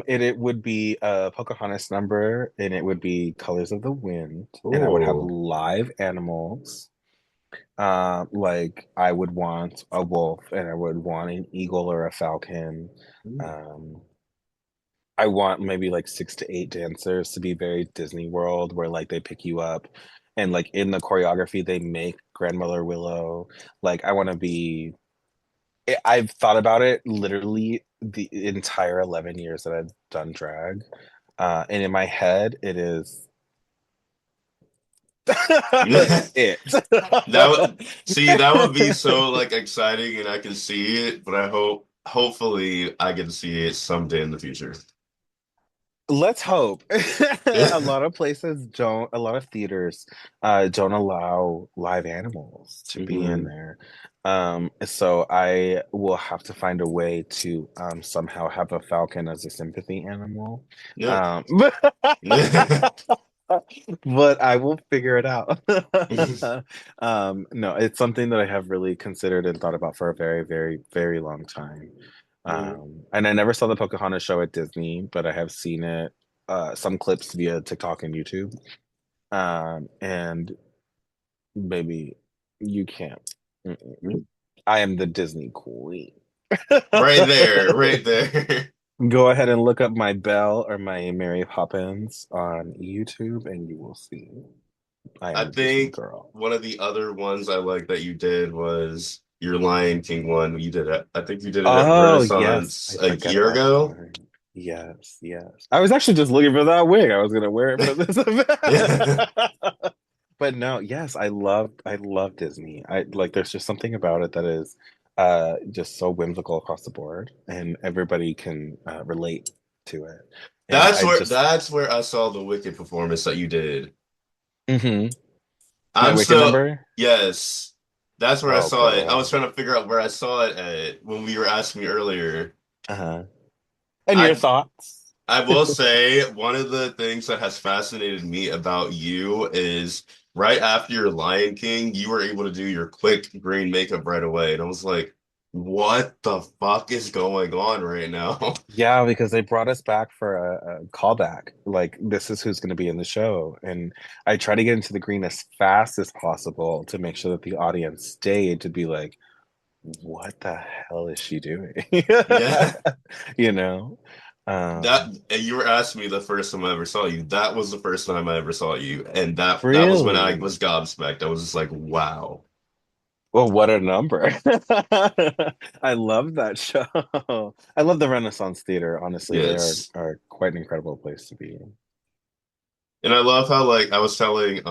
It would be a Pocahontas number, and it would be Colors of the Wind, and I would have Oh. live animals. Like I would want a wolf, and I would want an eagle or a falcon. Um, I want maybe like 6 to 8 dancers to be very Disney World, where like they pick you up, and like in the choreography they make Grandmother Willow. Like I want to be. I've thought about it literally the entire 11 years that I've done drag. And in my head, it is it. That would see that would be so like exciting and I can see it, but I hopefully I can see it someday in the future. Let's hope. A lot of places don't, a lot of theaters don't allow live animals to be in Hmm. there. So I will have to find a way to somehow have a falcon as a sympathy animal. Yeah. Um, but I will figure it out. No, it's something that I have really considered and thought about for a very, very, very long time. And I never saw the Pocahontas show at Disney, but I have seen it, some clips via TikTok and YouTube. And maybe you can't. Mm-mm. I am the Disney queen. Right there, right there. Go ahead and look up my Belle or my Mary Poppins on YouTube, and you will see I am I the Disney think girl. one of the other ones I like that you did was your Lion King one. You did it. I think you did it at Oh, yes. Renaissance I a forget year about that ago. one. Yes, yes. I was actually just looking for that wig. I was gonna wear it for this Yeah. event. But no, yes, I love Disney. I like there's just something about it that is just so whimsical across the board and everybody can relate to it. And That's I where just that's where I saw the Wicked performance that you did. hmm my I'm Wicked still number. yes. That's where I Oh, saw it. I was girl. trying to figure out where I saw it at when we were asking me earlier. Uh-huh. And your I thoughts? I will say one of the things that has fascinated me about you is right after your Lion King, you were able to do your quick green makeup right away. And I was like, what the fuck is going on right now? Yeah, because they brought us back for a callback. Like, this is who's going to be in the show. And I try to get into the green as fast as possible to make sure that the audience stayed to be like, what the hell is she doing? Yeah. You know? That Um, and you were asking me the first time I ever saw you. That was the first time I ever saw you. And that was when I really? was gobsmacked. I was just like, wow. Well, what a number. I love that show. I love the Renaissance Theater. Honestly, they Yes. are quite an incredible place to be in. And I love how like I was telling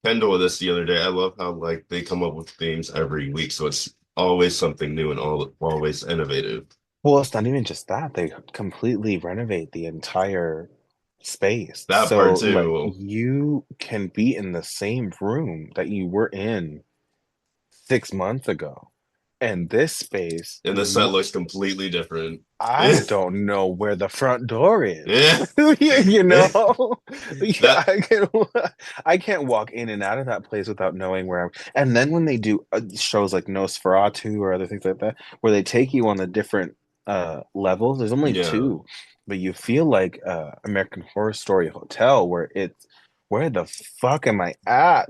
Kendall this the other day. I love how like they come up with themes every week, so it's always something new and always innovative. Well, it's not even just that. They completely renovate the entire space. That So, part like, too. you can be in the same room that you were in 6 months ago. And this space, And the set looks completely different. I don't know where the front door is. Yeah. You know, Yeah, That I can't walk in and out of that place without knowing where I'm. And then when they do shows like Nosferatu or other things like that, where they take you on the different levels, there's only yeah. two, but you feel like American Horror Story Hotel, where it's where the fuck am I at?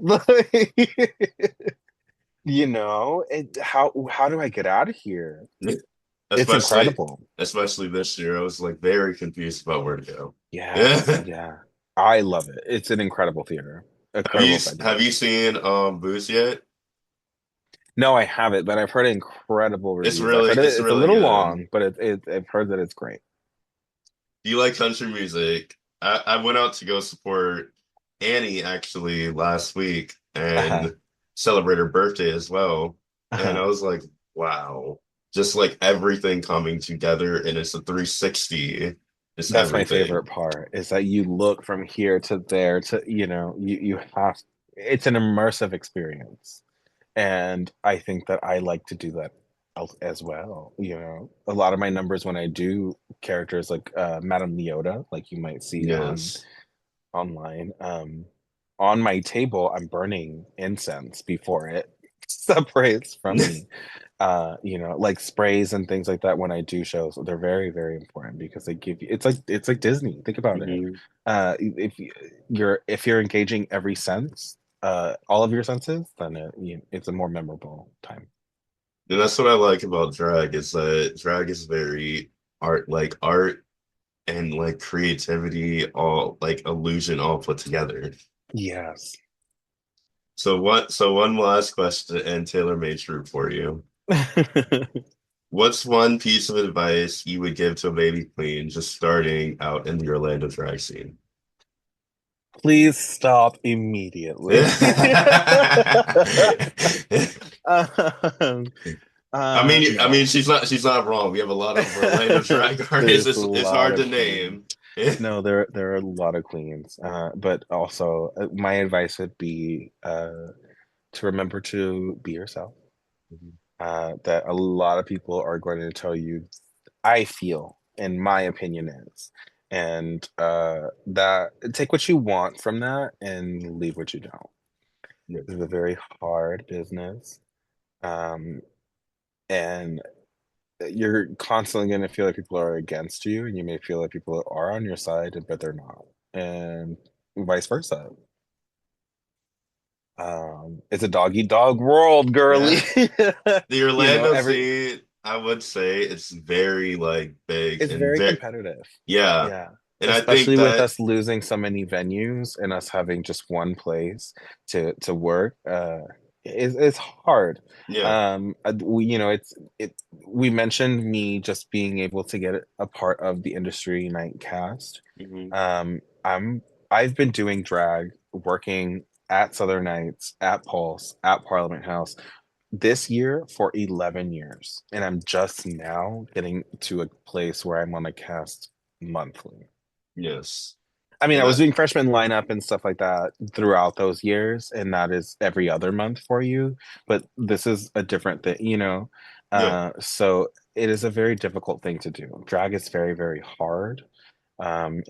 How do I get out of here? It's Especially incredible. especially this year. I was like very confused about where to go. Yes, Yeah. yeah. I love it. It's an incredible theater, incredible Have venue. you seen Boots yet? No, I haven't, but I've heard incredible reviews. I've heard It's it's a really little good. long, but I've heard that it's great. Do you like country music? I went out to go support Annie actually last week Uh-huh. and celebrate her birthday as well. And I Uh-huh. was like, wow, just like everything coming together and it's a 360. It's That's my everything. favorite part is that you look from here to there to, you have it's an immersive experience. And I think that I like to do that as well. A lot of my numbers when I do characters like Madame Leota, like you might see on Yes. online. On my table, I'm burning incense before it. separates from me. Like sprays and things like that when I do shows, they're very, very important because they give you it's like Disney. Think about it. Mhm. If you're engaging every sense, all of your senses, then it's a more memorable time. And that's what I like about drag is that drag is very art and like creativity, all like illusion all put together. Yes. So one last question and tailor-made true for you. What's one piece of advice you would give to a baby queen just starting out in the Orlando drag scene? Please stop immediately. um, I mean, no, she's not wrong. We have a lot of Orlando drag artists. there's a It's lot hard of to queens. name. No, there are a lot of queens. But also, my advice would be to remember to be yourself. That a lot of people are going to tell you, I feel, in my opinion is, and that take what you want from that and leave what you don't. Yeah. This is a very hard business, um, and you're constantly going to feel like people are against you, and you may feel like people are on your side, but they're not, and vice versa. It's a dog eat dog world, girly. Yeah. The Orlando Every scene, I would say it's very like big it's and very very competitive. yeah. Yeah. And I think Especially with that us losing so many venues and us having just one place to work. It's hard. yeah. We mentioned me just being able to get a part of the Industry Nite cast. Hmm. Um, I'm I've been doing drag, working at Southern Nights, at Pulse, at Parliament House this year for 11 years. And I'm just now getting to a place where I'm on a cast monthly. Yes. I mean, I And was that doing freshman lineup and stuff like that throughout those years, and that is every other month for you. But this is a different thing. yeah. So it is a very difficult thing to do. Drag is very, very hard. And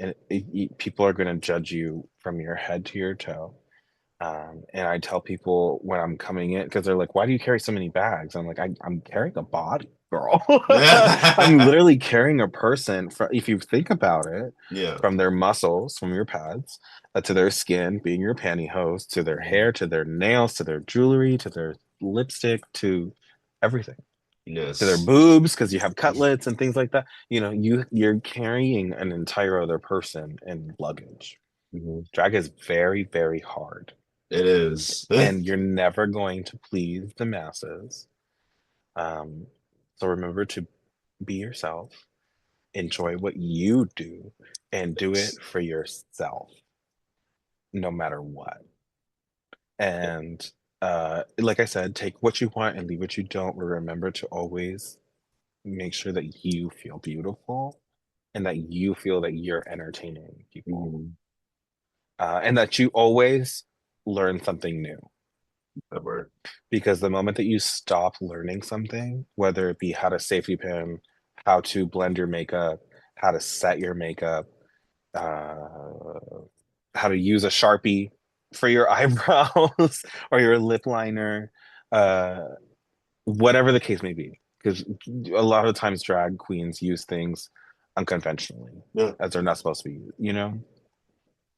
people are going to judge you from your head to your toe. And I tell people when I'm coming in because they're like, "Why do you carry so many bags?" I'm like, I'm carrying a body, girl. I'm literally carrying a person. If you think about it, Yeah. from their muscles, from your pads, to their skin, being your pantyhose, to their Mhm. hair, to their nails, to their jewelry, to their lipstick, to everything, to their Yes. boobs, because you have cutlets and things like that. You're carrying an entire other person in luggage. Mhm. Drag is very, very hard It is. and you're never going to please the masses. Um, so remember to be yourself, enjoy what you do, and do it for yourself, no matter what. And like I said, take what you want and leave what you don't. But remember to always make sure that you feel beautiful and that you feel that you're entertaining people, Mhm. and that you always learn something new. That word. Because the moment that you stop learning something, whether it be how to safety pin, how to blend your makeup, how to set your makeup, uh, how to use a Sharpie for your eyebrows or your lip liner, uh, whatever the case may be. Because a lot of times drag queens use things unconventionally Yeah. as they're not supposed to be.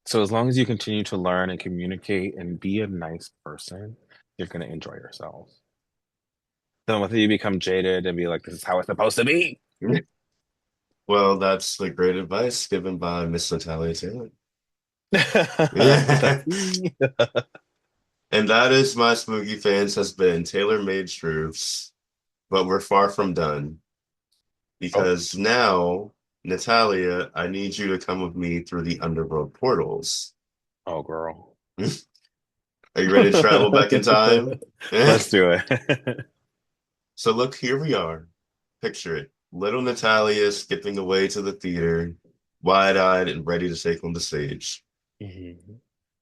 So as long as you continue to learn and communicate and be a nice person, you're going to enjoy yourself. The moment that you become jaded and be like, this is how it's supposed to be. Well, that's the great advice given by Miss Natalia Taylor. That's Yeah. me. And that is my spooky fans has been tailor-made truths, but we're far from done Oh, because now, Natalia, I need you to come with me through the underworld portals. oh, girl. Are you ready to travel back in time? Let's do it. So look, here we are. Picture it. Little Natalia skipping away to the theater, wide-eyed and ready to take on the stage. Mhm.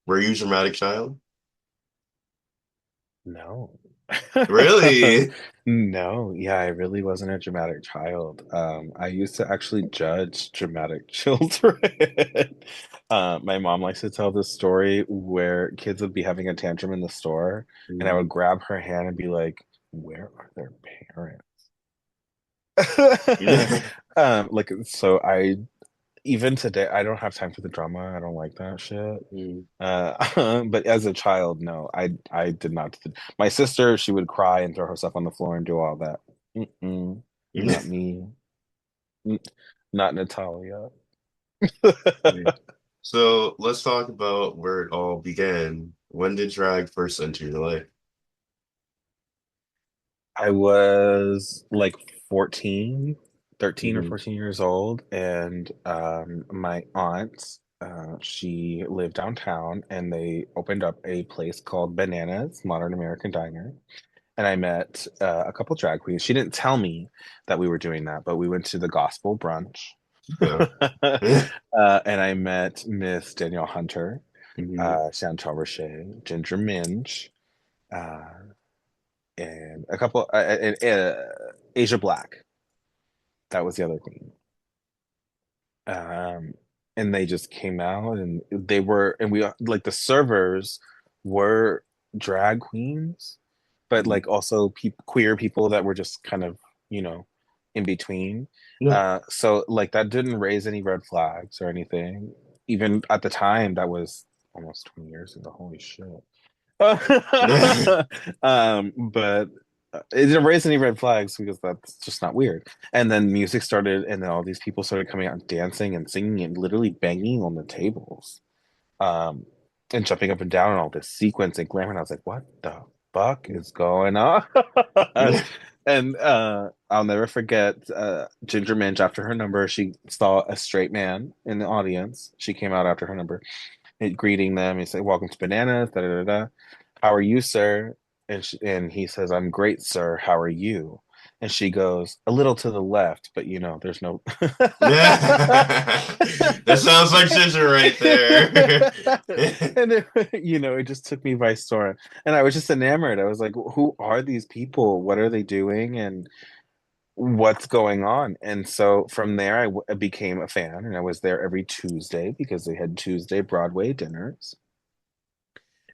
Were you a dramatic child? No. Really? No, yeah, I really wasn't a dramatic child. I used to actually judge dramatic children. My mom likes to tell this story where kids would be having a tantrum in the store, and I would Mhm. grab her hand and be like, "Where are their parents?" Like, so I even today, I don't have time for the drama. I don't like that shit. Mhm. But as a child, no, I did not. My sister, she would cry and throw herself on the floor and do all that. Mm-mm, not me. N- Not Natalia. So let's talk about where it all began. When did drag first enter your life? I was like 14, 13 or Hmm. 14 years old, and my aunt, she lived downtown, and they opened up a place called Bananas, Modern American Diner. And I met a couple drag queens. She didn't tell me that we were doing that, but we went to the gospel brunch. Yeah. And I met Miss Danielle Hunter, Hmm. Chantal Roche, Ginger Minge, uh, and a couple, Asia Black. That was the other queen. Um, and they just came out, and they were, and we like the servers were drag queens, but Hmm. like also queer people that were just kind of, you know, in between. Yeah. So like that didn't raise any red flags or anything. Even at the time, that was almost 20 years ago. Holy shit. But it didn't raise any red flags because that's just not weird. And then music started, and then all these people started coming out and dancing and singing and literally banging on the tables, um, and jumping up and down and all this sequence and glamour. And I was like, what the fuck is going on? And I'll never forget Ginger Minge after her number. She saw a straight man in the audience. She came out after her number greeting them. He said, "Welcome to Bananas." Da, da, da, da. How are you, sir? And he says, "I'm great, sir. How are you?" And she goes, "A little to the left, but you know, there's no." That sounds like Ginger right there. And it just took me by storm, and I was just enamored. I was like, "Who are these people? What are they doing?" And what's going on. And so from there, I became a fan, and I was there every Tuesday because they had Tuesday Broadway dinners.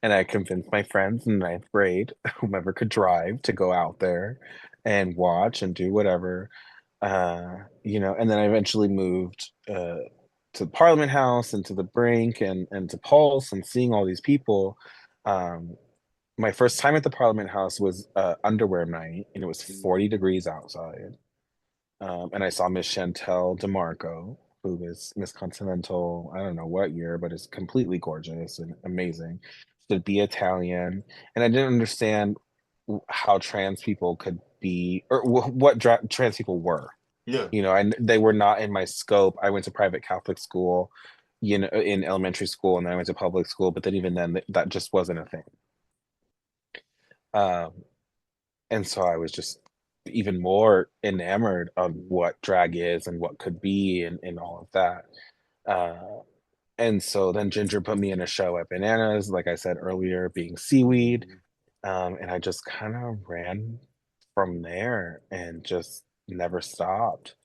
And I convinced my friends in ninth grade, whomever could drive, to go out there and watch and do whatever. And then I eventually moved to Parliament House and to the Brink and to Pulse and seeing all these people. Um, my first time at the Parliament House was underwear night, and it was 40 degrees outside. And I saw Miss Chantel DeMarco, who is Miss Continental, I don't know what year, but is completely gorgeous and amazing. To be Italian. And I didn't understand how trans people could be, or what trans people were. Yeah. They were not in my scope. I went to private Catholic school, in elementary school, and then I went to public school. But then even then, that just wasn't a thing. Um, And so I was just even more enamored of what drag is and what could be and all of that. Uh, and so then Ginger put me in a show at Bananas, like I said earlier, being seaweed. And I just kind of ran from there and just never stopped.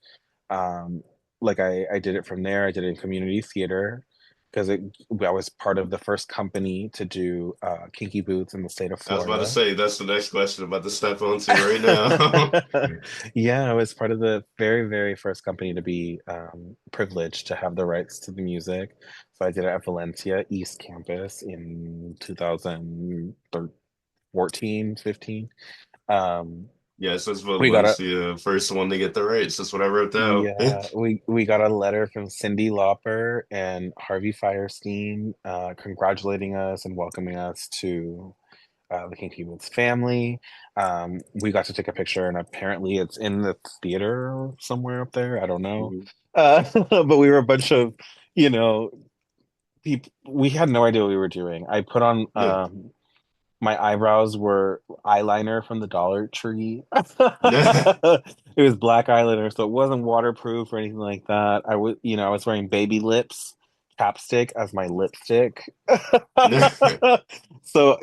Um, like I did it from there. I did it in community theater because I was part of the first company to do kinky boots in the state of I was about to Florida. say that's the next question I'm about to step onto right now. Yeah, I was part of the very, very first company to be privileged to have the rights to the music. So I did it at Valencia East Campus in 2014, 15. Um, Yeah, since we got a Valencia first one to get the rights, that's what I wrote down. yeah, we got a letter from Cyndi Lauper and Harvey Firestein, congratulating us and welcoming us to the Kinky Boots family. We got to take a picture, and apparently it's in the theater somewhere up there. I don't know. Mhm. But we were a bunch of, you know, people. We had no idea what we were doing. I put on Yeah. my eyebrows were eyeliner from the Dollar Tree. Yeah. It was black eyeliner, so it wasn't waterproof or anything like that. I was wearing baby lips chapstick as my lipstick. So,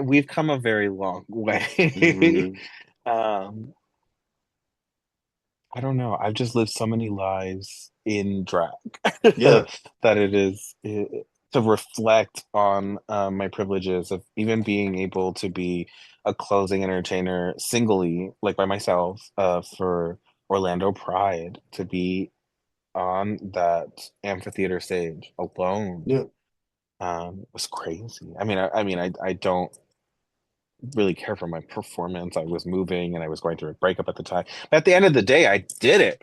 we've come a very long way. Mhm. Um, I don't know. I've just lived so many lives in drag Yeah. that to reflect on my privileges of even being able to be a closing entertainer singly, like by myself, for Orlando Pride, to be on that amphitheater stage alone, Yeah. was crazy. I don't really care for my performance. I was moving and I was going through a breakup at the time. But at the end of the day, I did it.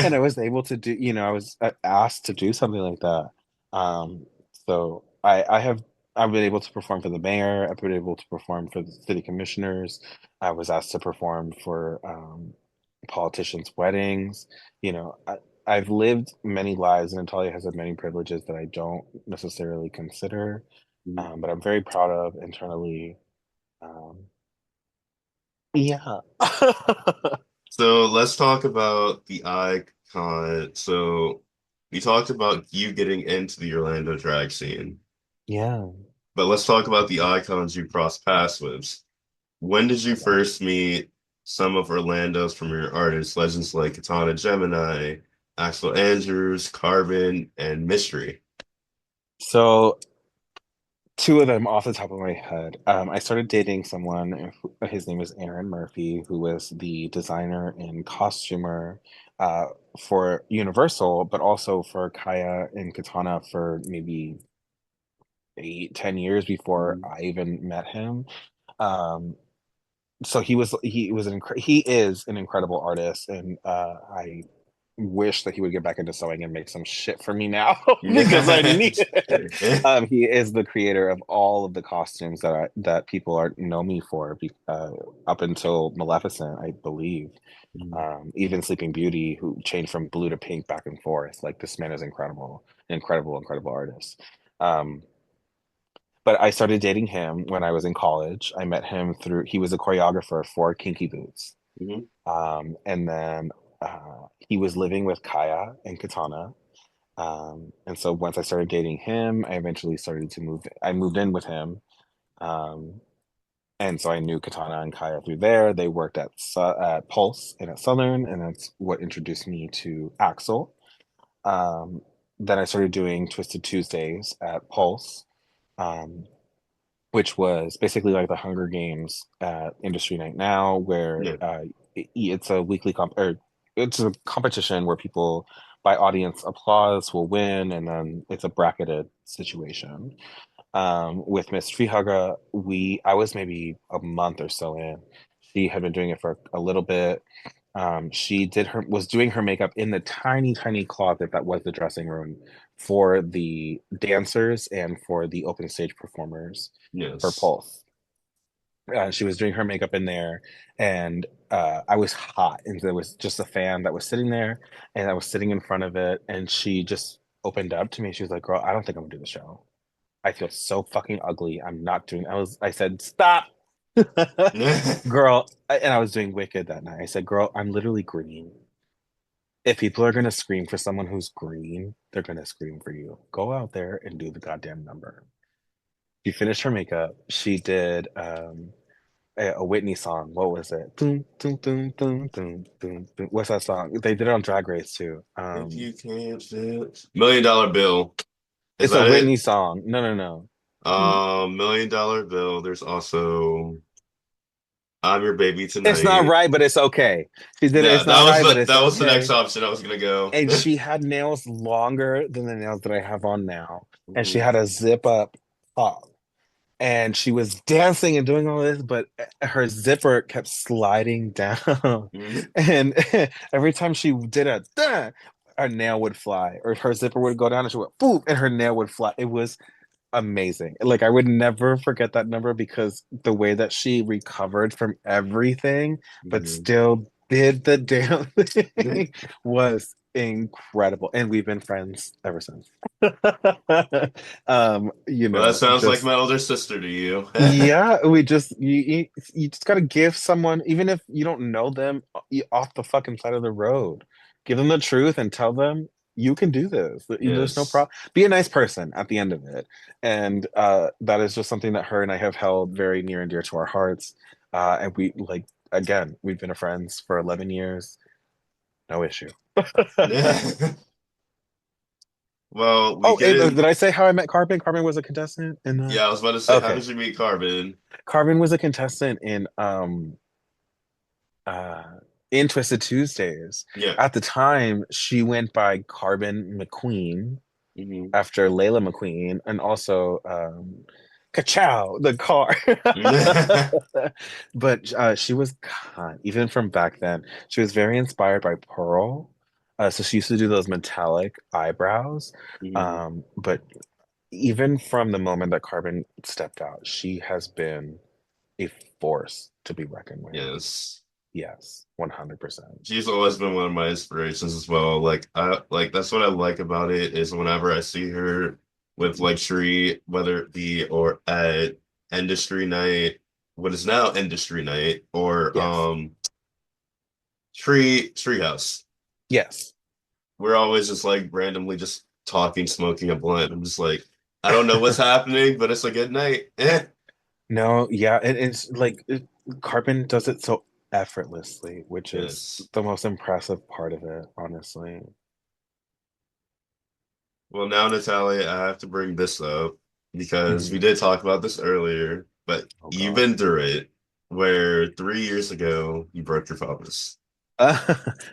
And I was able to do, I was asked to do something like that. So I've been able to perform for the mayor. I've been able to perform for the city commissioners. I was asked to perform for politicians' weddings. I've lived many lives, and Natalia has had many privileges that I don't necessarily consider, but I'm very proud of internally. um, yeah. So let's talk about the icon. So we talked about you getting into the Orlando drag scene, Yeah. but let's talk about the icons you crossed paths with. When did you Oh gosh. first meet some of Orlando's premier artists, legends like Katana Gemini, Axel Andrews, Carbon, and Mystery? So two of them off the top of my head. I started dating someone, his name is Aaron Murphy, who was the designer and costumer uh, for Universal, but also for Kaya and Katana for maybe 8, 10 years before Mhm. I even met him. Um, so he is an incredible artist, and I wish that he would get back into sewing and make some shit for me now because I need it. He is the creator of all of the costumes that people are know me for, up until Maleficent, I believe. Even Sleeping Beauty, who changed from blue to pink back and forth. Like, this man is incredible, incredible, incredible artist. Um, but I started dating him when I was in college. I met him through he was a choreographer for Kinky Boots. Mhm. And then he was living with Kaya and Katana. And so once I started dating him, I eventually started to move. I moved in with him. Um, and so I knew Katana and Kaya through there. They worked at Pulse and at Southern, and that's what introduced me to Axel. Um, then I started doing Twisted Tuesdays at Pulse, um, which was basically like the Hunger Games at Industry Night now, where Yeah. it's a weekly or it's a competition where people by audience applause will win, and then it's a bracketed situation. With Miss Treehugger, I was maybe a month or so in. She had been doing it for a little bit. She was doing her makeup in the tiny, tiny closet that was the dressing room for the dancers and for the open stage performers for Yes. Pulse. She was doing her makeup in there, and I was hot, and there was just a fan that was sitting there, and I was sitting in front of it, and she just opened up to me. She was like, "Girl, I don't think I'm gonna do the show. I feel so fucking ugly. I'm not doing." I said, "Stop." Girl, and I was doing Wicked that night. I said, "Girl, I'm literally green. If people are gonna scream for someone who's green, they're gonna scream for you. Go out there and do the goddamn number." She finished her makeup. She did a Whitney song. What was it? Dun, dun, dun, dun, dun, dun, dun. What's that song? They did it on Drag Race too. If you can't fit $1 million bill. Is It's a that it? Whitney song. No, no, no. $1 million bill. There's also I'm Your Baby It's not Tonight. right, but it's okay. She did it. Yeah, It's not right, but it's that was the next okay. option I was gonna go. And she had nails longer than the nails that I have on now. And she Mhm. had a zip up top. And she was dancing and doing all this, but her zipper kept sliding down. Mhm. And every time she did a "Duh," her nail would fly, or her zipper would go down and she went boop, and her nail would fly. It was amazing. Like, I would never forget that number because the way that she recovered from everything, but Mhm. still did the damn Mhm. thing was incredible. And we've been friends ever since. Well, that sounds like Just my older sister to you. yeah, we just you just gotta give someone, even if you don't know them, off the fucking side of the road. Give them the truth and tell them you can do this. There's no Yes. problem. Be a nice person at the end of it, and that is just something that her and I have held very near and dear to our hearts. And we like. again, we've been friends for 11 years, no issue. Well, we Oh, get in. did I say how I met Carbon? Carbon was a contestant in the. Yeah, I was about to say, how Okay, did you meet Carbon? Carbon was a contestant uh in Twisted Tuesdays. Yeah. At the time, she went by Carbon McQueen Hmm. after Layla McQueen, and also Kachow, the car. But she was even from back then. She was very inspired by Pearl. So she used to do those metallic eyebrows. Hmm. But even from the moment that Carbon stepped out, she has been a force to be reckoned with. Yes. Yes, 100%. She's always been one of my inspirations as well. Like that's what I like about it is whenever I see her with like Sheree, whether it be or at Industry Night, what is now Industry Night, or Yes. Treehouse. Yes. We're always just like randomly just talking, smoking a blunt. I'm just like, I don't know what's happening, but it's a good night. No, yeah, it's like Carbon does it so effortlessly, which is Yes. the most impressive part of it, honestly. Well, now, Natalia, I have to bring this up because we Mhm. did talk about this earlier, but Oh you've God. been through it where 3 years ago you broke your pelvis.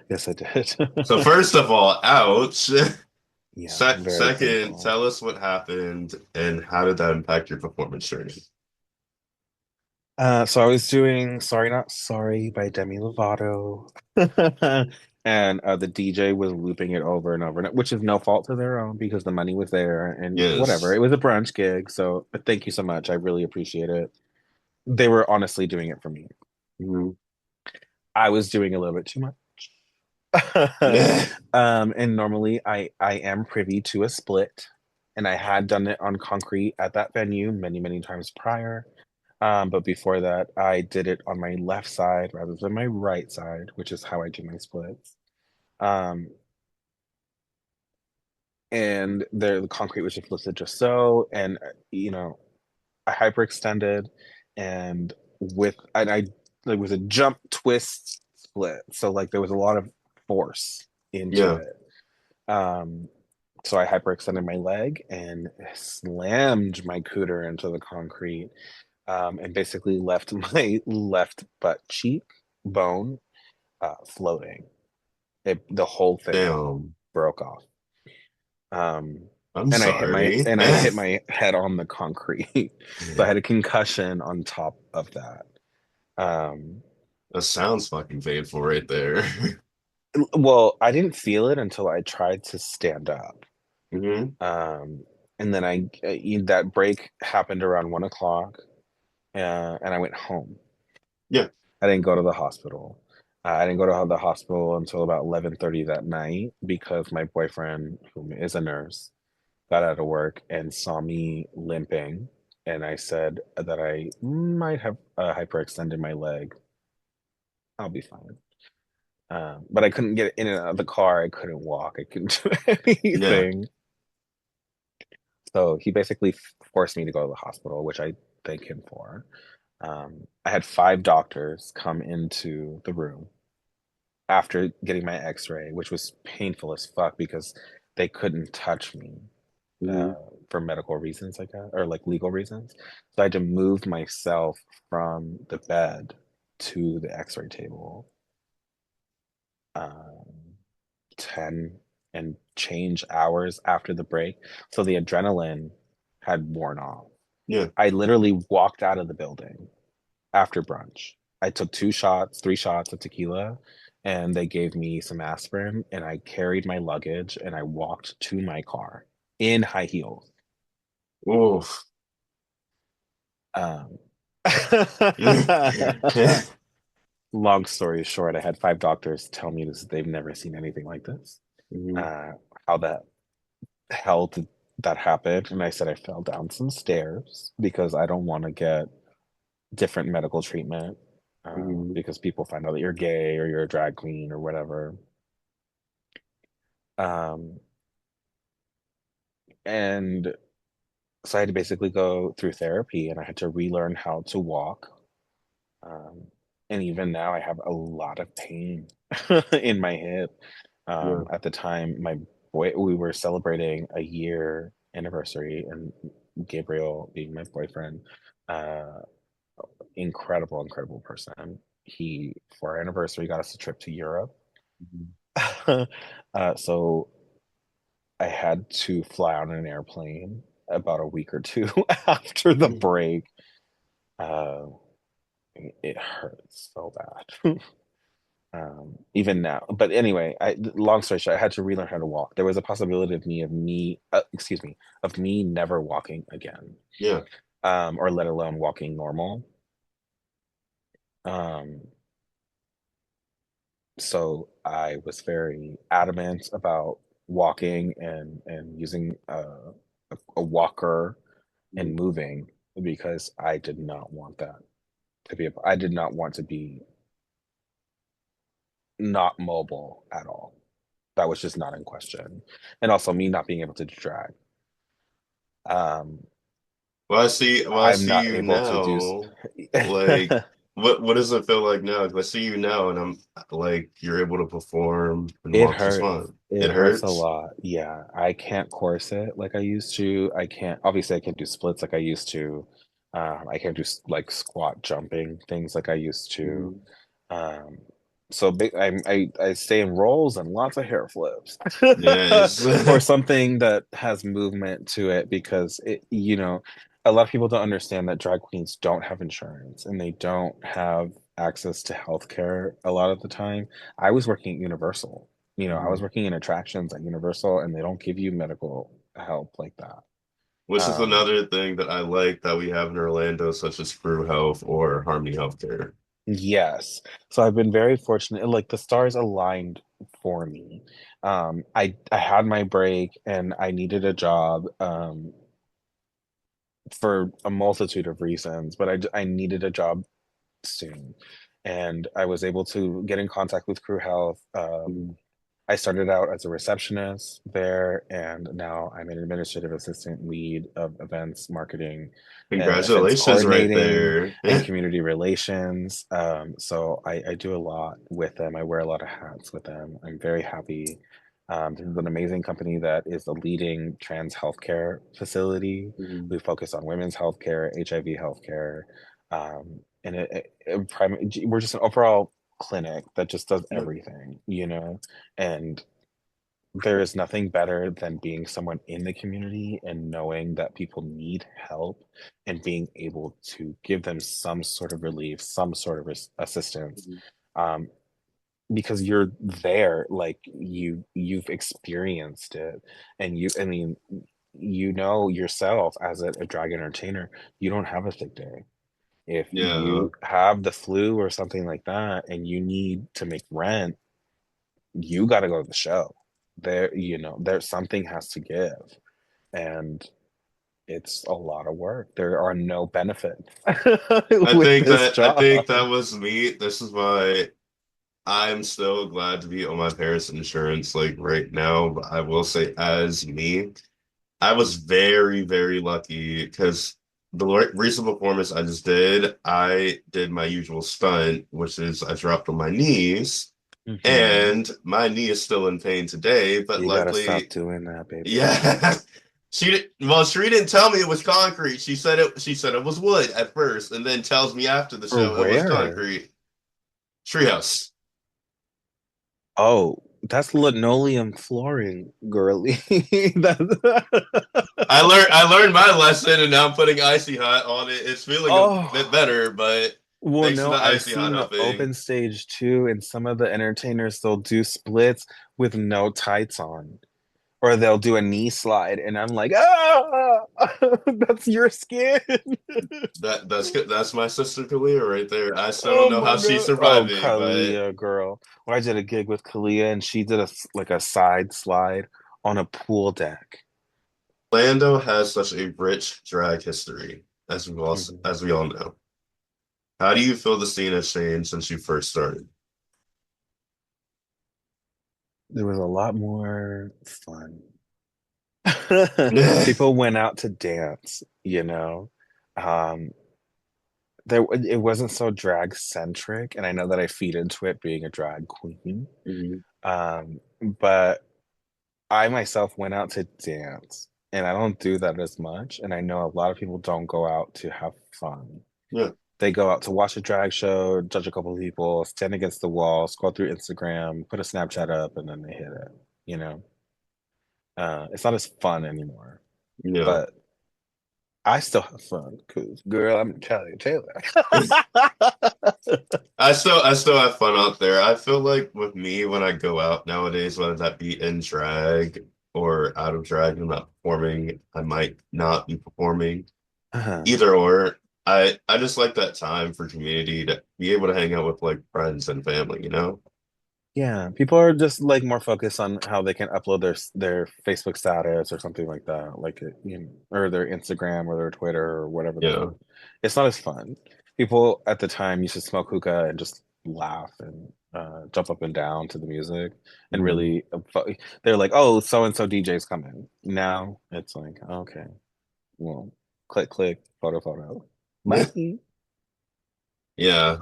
Yes, I did. So first of all, ouch. Yeah, very Second, painful. tell us what happened and how did that impact your performance journey? So I was doing Sorry Not Sorry by Demi Lovato. And the DJ was looping it over and over, which is no fault to their own because the money was there and whatever. Yes. It was a brunch gig, so but thank you so much. I really appreciate it. They were honestly doing it for me. Mhm. I was doing a little bit too much. And normally I am privy to a split, and I had done it on concrete at that venue many, many times prior. But before that, I did it on my left side rather than my right side, which is how I do my splits. Um, and the concrete was just listed just so, and I hyperextended, and I there was a jump twist split, so like there was a lot of force into Yeah. it. Um, so I hyperextended my leg and slammed my cooter into the concrete, and basically left my left butt cheek bone floating. The whole thing Damn. broke off. Um, I'm and I hit my sorry. and I hit my head on the concrete, so I had a concussion on top of that. Um, That sounds fucking painful right there. well, I didn't feel it until I tried to stand up. Hmm. Um, and then that break happened around 1 o'clock, and I went home. Yeah. I didn't go to the hospital. I didn't go to the hospital until about 11:30 that night because my boyfriend, who is a nurse, got out of work and saw me limping, and I said that I might have hyperextended my leg. I'll be fine. But I couldn't get in and out of the car. I couldn't walk. I couldn't do Yeah. anything. So he basically forced me to go to the hospital, which I thank him for. I had 5 doctors come into the room after getting my x-ray, which was painful as fuck because they couldn't touch me Hmm. uh, for medical reasons like that, or like legal reasons. So I had to move myself from the bed to the x-ray table, um, 10 and change hours after the break. So the adrenaline had worn off. Yeah. I literally walked out of the building after brunch. I took 2 shots, 3 shots of tequila, and they gave me some aspirin, and I carried my luggage and I walked to my car in high heels. Oof. Um, Hmm. long story short, I had 5 doctors tell me this, they've never seen anything like this. Uh, how the hell did that happen? And I said I fell down some stairs because I don't want to get different medical treatment Hmm. because people find out that you're gay or you're a drag queen or whatever. Um, and so I had to basically go through therapy and I had to relearn how to walk. Um, and even now I have a lot of pain in my hip. Yeah. At the time, my boy, we were celebrating a year anniversary, and Gabriel, being my boyfriend, uh, incredible, incredible person. He, for our anniversary, got us a trip to Europe. Mhm. So I had to fly on an airplane about a week or two after the break. Uh, it hurts so bad. Even now. But anyway, long story short, I had to relearn how to walk. There was a possibility of me never walking again, Yeah. or let alone walking normal. Um, so I was very adamant about walking and using a walker and Mhm. moving because I did not want that to be. I did not want to be not mobile at all. That was just not in question. And also me not being able to drag. Um, Well, I I'm see not you able to do. now. Like, what does it feel like now? 'Cause I see you now, and I'm like, you're able to perform and It walk just hurts. fine. It It hurts a hurts. lot. Yeah, I can't corset like I used to. I can't. Obviously, I can't do splits like I used to. I can't do like squat jumping things like I used to. Mhm. Um, so I stay in rolls and lots of hair flips, Yeah, it's or something that has movement to it because a lot of people don't understand that drag queens don't have insurance and they don't have access to healthcare a lot of the time. I was working at Universal. I was Mhm. working in attractions at Universal and they don't give you medical help like that. Which is Um, another thing that I like that we have in Orlando, such as Crew Health or Harmony Healthcare. Yes. So I've been very fortunate. Like the stars aligned for me. I had my break and I needed a job for a multitude of reasons, but I needed a job soon. And I was able to get in contact with Crew Health. Mhm. I started out as a receptionist there, and now I'm an administrative assistant lead of events marketing and events Congratulations, right coordinating there. and community relations. So I do a lot with them. I wear a lot of hats with them. I'm very happy. This is an amazing company that is the leading trans healthcare facility. Mhm. We focus on women's healthcare, HIV healthcare, and we're just an overall clinic that just does Yep. everything, and there is nothing better than being someone in the community and knowing that people need help and being able to give them some sort of relief, some sort of assistance. Mhm. Um, because you're there, like you've experienced it, and I mean, yourself as a drag entertainer, you don't have a sick day. If Yeah. you have the flu or something like that and you need to make rent, you got to go to the show. There's something has to give, and it's a lot of work. There are no benefits with this I job. think that was me. This is why I'm so glad to be on my parents' insurance like right now. But I will say, as me, I was very, very lucky because the recent performance I just did, I did my usual stunt, which is I dropped on my knees, Hmm. and my knee is still in pain today. But You gotta stop luckily, doing that, baby. yeah. She didn't tell me it was concrete. She said it was wood at first, and then tells me after the For show it was where? concrete. Treehouse. Oh, that's linoleum flooring, girly. I learned my lesson, and now I'm putting icy hot on it. It's feeling a bit Oh, better, but well, thanks to no, the I've icy seen hot the upping. open stage too, and some of the entertainers they'll do splits with no tights on, or they'll do a knee slide, and I'm like, that's your skin. That's good. That's my sister Kalia right there. I still don't Oh know my how she's God. Oh, surviving, but Kalia, girl. Well, I did a gig with Kalia, and she did like a side slide on a pool deck. Lando has such a rich drag history, Mhm. as we all know. How do you feel the scene has changed since you first started? There was a lot more fun. People went out to dance. Um, it wasn't so drag centric, and I know that I feed into it being a drag queen. Mhm. But I myself went out to dance, and I don't do that as much. And I know a lot of people don't go out to have fun. Yeah, They go out to watch a drag show, judge a couple of people, stand against the wall, scroll through Instagram, put a Snapchat up, and then they hit it. You know, it's not as fun anymore, yeah. but I still have fun because, girl, I'm Natalia Taylor. I still have fun out there. I feel like with me when I go out nowadays, whether that be in drag or out of drag, I'm not performing. I might not be performing. Uh-huh. Either or. I just like that time for community to be able to hang out with like friends and family, you know? Yeah, people are just like more focused on how they can upload their Facebook status or something like that, like you know, or their Instagram or their Twitter or whatever the Yeah. fuck. It's not as fun. People at the time used to smoke hookah and just laugh and jump up and down to the music and Mhm. really they're like, oh, so and so DJ's coming. Now it's like, okay, well, click click, photo photo, bye. Yeah.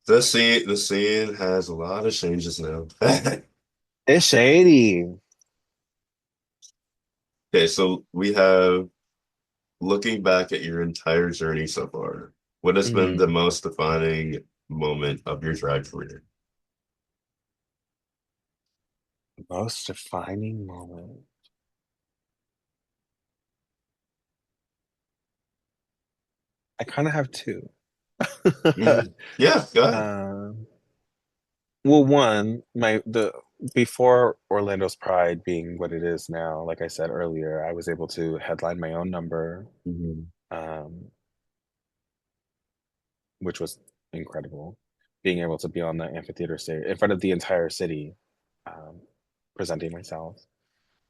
The scene has a lot of changes now. It's shady. Okay, so we have looking back at your entire journey so far, what has been the Mhm. most defining moment of your drag career? Most defining moment. I kind of have two. Mhm. Yeah, go ahead. Um, well, one, my the before Orlando's Pride being what it is now, like I said earlier, I was able to headline my own number, Mhm. um, which was incredible. Being able to be on the amphitheater stage in front of the entire city, um, presenting myself.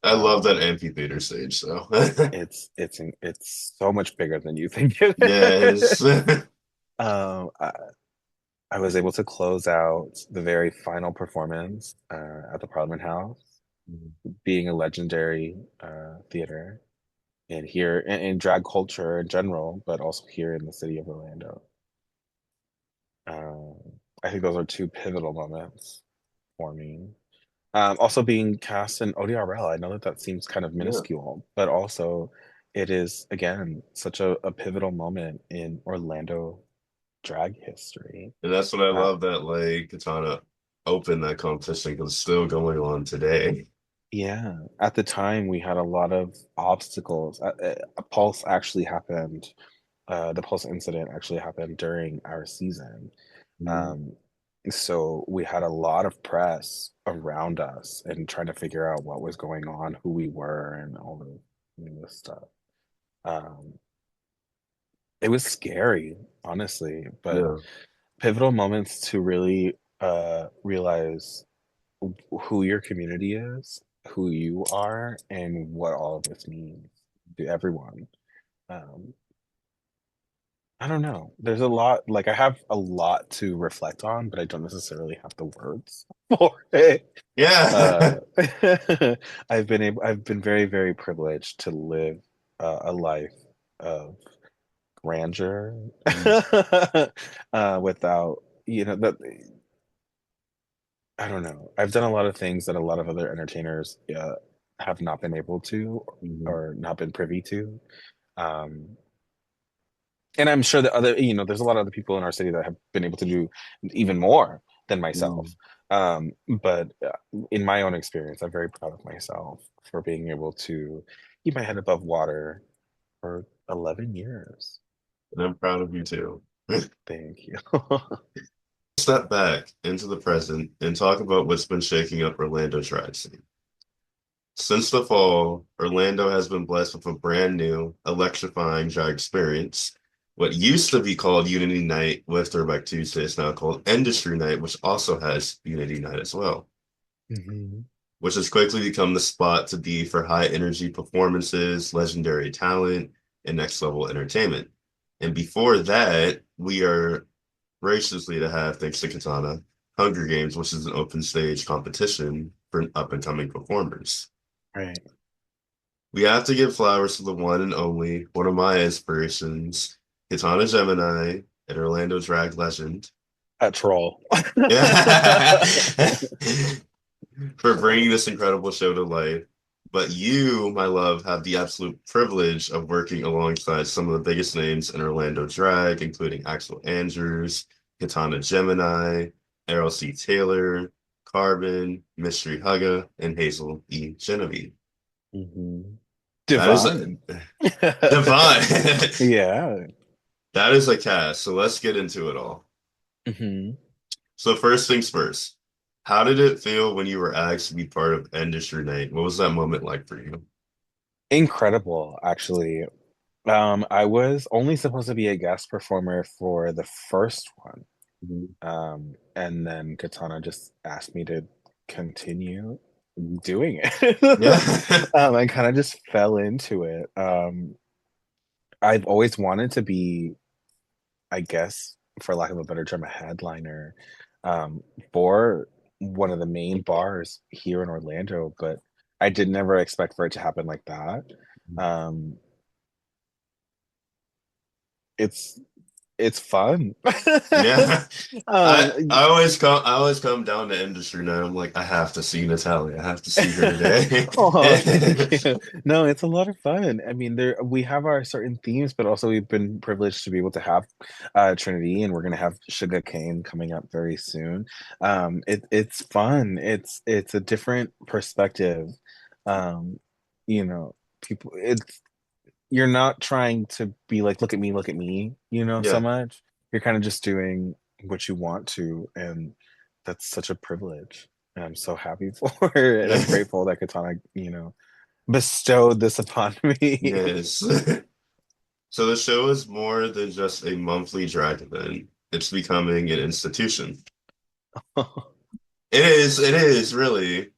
I love that Um, amphitheater stage, so it's so much bigger than you think it yes. is. Um, I was able to close out the very final performance at the Parliament House, being a legendary theater, and here in drag culture in general, but also here in the city of Orlando. Um, I think those are two pivotal moments for me. Also, being cast in ODRL, I know that that seems kind of Yeah. minuscule, but also it is, again, such a pivotal moment in Orlando drag history. And that's what I Uh, love that like Katana opened that competition because it's still going on today. Yeah, at the time we had a lot of obstacles. A Pulse actually happened. The Pulse incident actually happened during our season. Mhm. Um, so we had a lot of press around us and trying to figure out what was going on, who we were, and all of this stuff. Um, it was scary, honestly, but Yeah. pivotal moments to really realize who your community is, who you are, and what all of this means to everyone. Um, I don't know. There's a lot, like I have a lot to reflect on, but I don't necessarily have the words for it. Yeah. Uh, I've been very, very privileged to live a life of grandeur Mhm. without, that I don't know. I've done a lot of things that a lot of other entertainers have not been able to Mhm. or not been privy to. Um, and I'm sure that there's a lot of other people in our city that have been able to do even more than myself. Mhm. But in my own experience, I'm very proud of myself for being able to keep my head above water for 11 years. And I'm proud of you too. Thank you. Step back into the present and talk about what's been shaking up Orlando Tri-City. Since the fall, Orlando has been blessed with a brand new, electrifying drag experience. What used to be called Unity Night with Throwback Tuesday is now called Industry Night, which also has Unity Night as well, Mhm. which has quickly become the spot to be for high energy performances, legendary talent, and next level entertainment. And before that, we are graciously to have, thanks to Katana, Hunger Games, which is an open stage competition for up and coming performers. Right. We have to give flowers to the one and only, one of my inspirations, Katana Gemini, and Orlando drag legend. A troll. Yeah. For bringing this incredible show to life. But you, my love, have the absolute privilege of working alongside some of the biggest names in Orlando drag, including Axel Andrews, Katana Gemini, Errol C. Taylor, Carbon, Mystery Hugga, and Hazel E. Genevieve. Mhm. That is Divine. divine. Yeah. That is a cast. So let's get into it all. Hmm. So first things first, how did it feel when you were asked to be part of Industry Nite? What was that moment like for you? Incredible, actually. I was only supposed to be a guest performer for the first one. Mhm. And then Katana just asked me to continue doing it. Yeah. I kind of just fell into it. I've always wanted to be, I guess, for lack of a better term, a headliner um, for one of the main bars here in Orlando, but I did never expect for it to happen like that. Um, it's it's fun. Yeah. um, I always come down to Industry now. I'm like, I have to see Natalia. I have to see her today. oh, thank you. No, it's a lot of fun. I mean, there we have our certain themes, but also we've been privileged to be able to have Trinity, and we're gonna have Sugar Cane coming up very soon. It's fun. It's a different perspective. Um, you know, people. It's you're not trying to be like, look at me, so Yeah. much. You're kind of just doing what you want to, and that's such a privilege. And I'm so happy for it. I'm grateful that Katana, bestowed this upon me. Yes. So the show is more than just a monthly drag event. It's becoming an institution. It is really.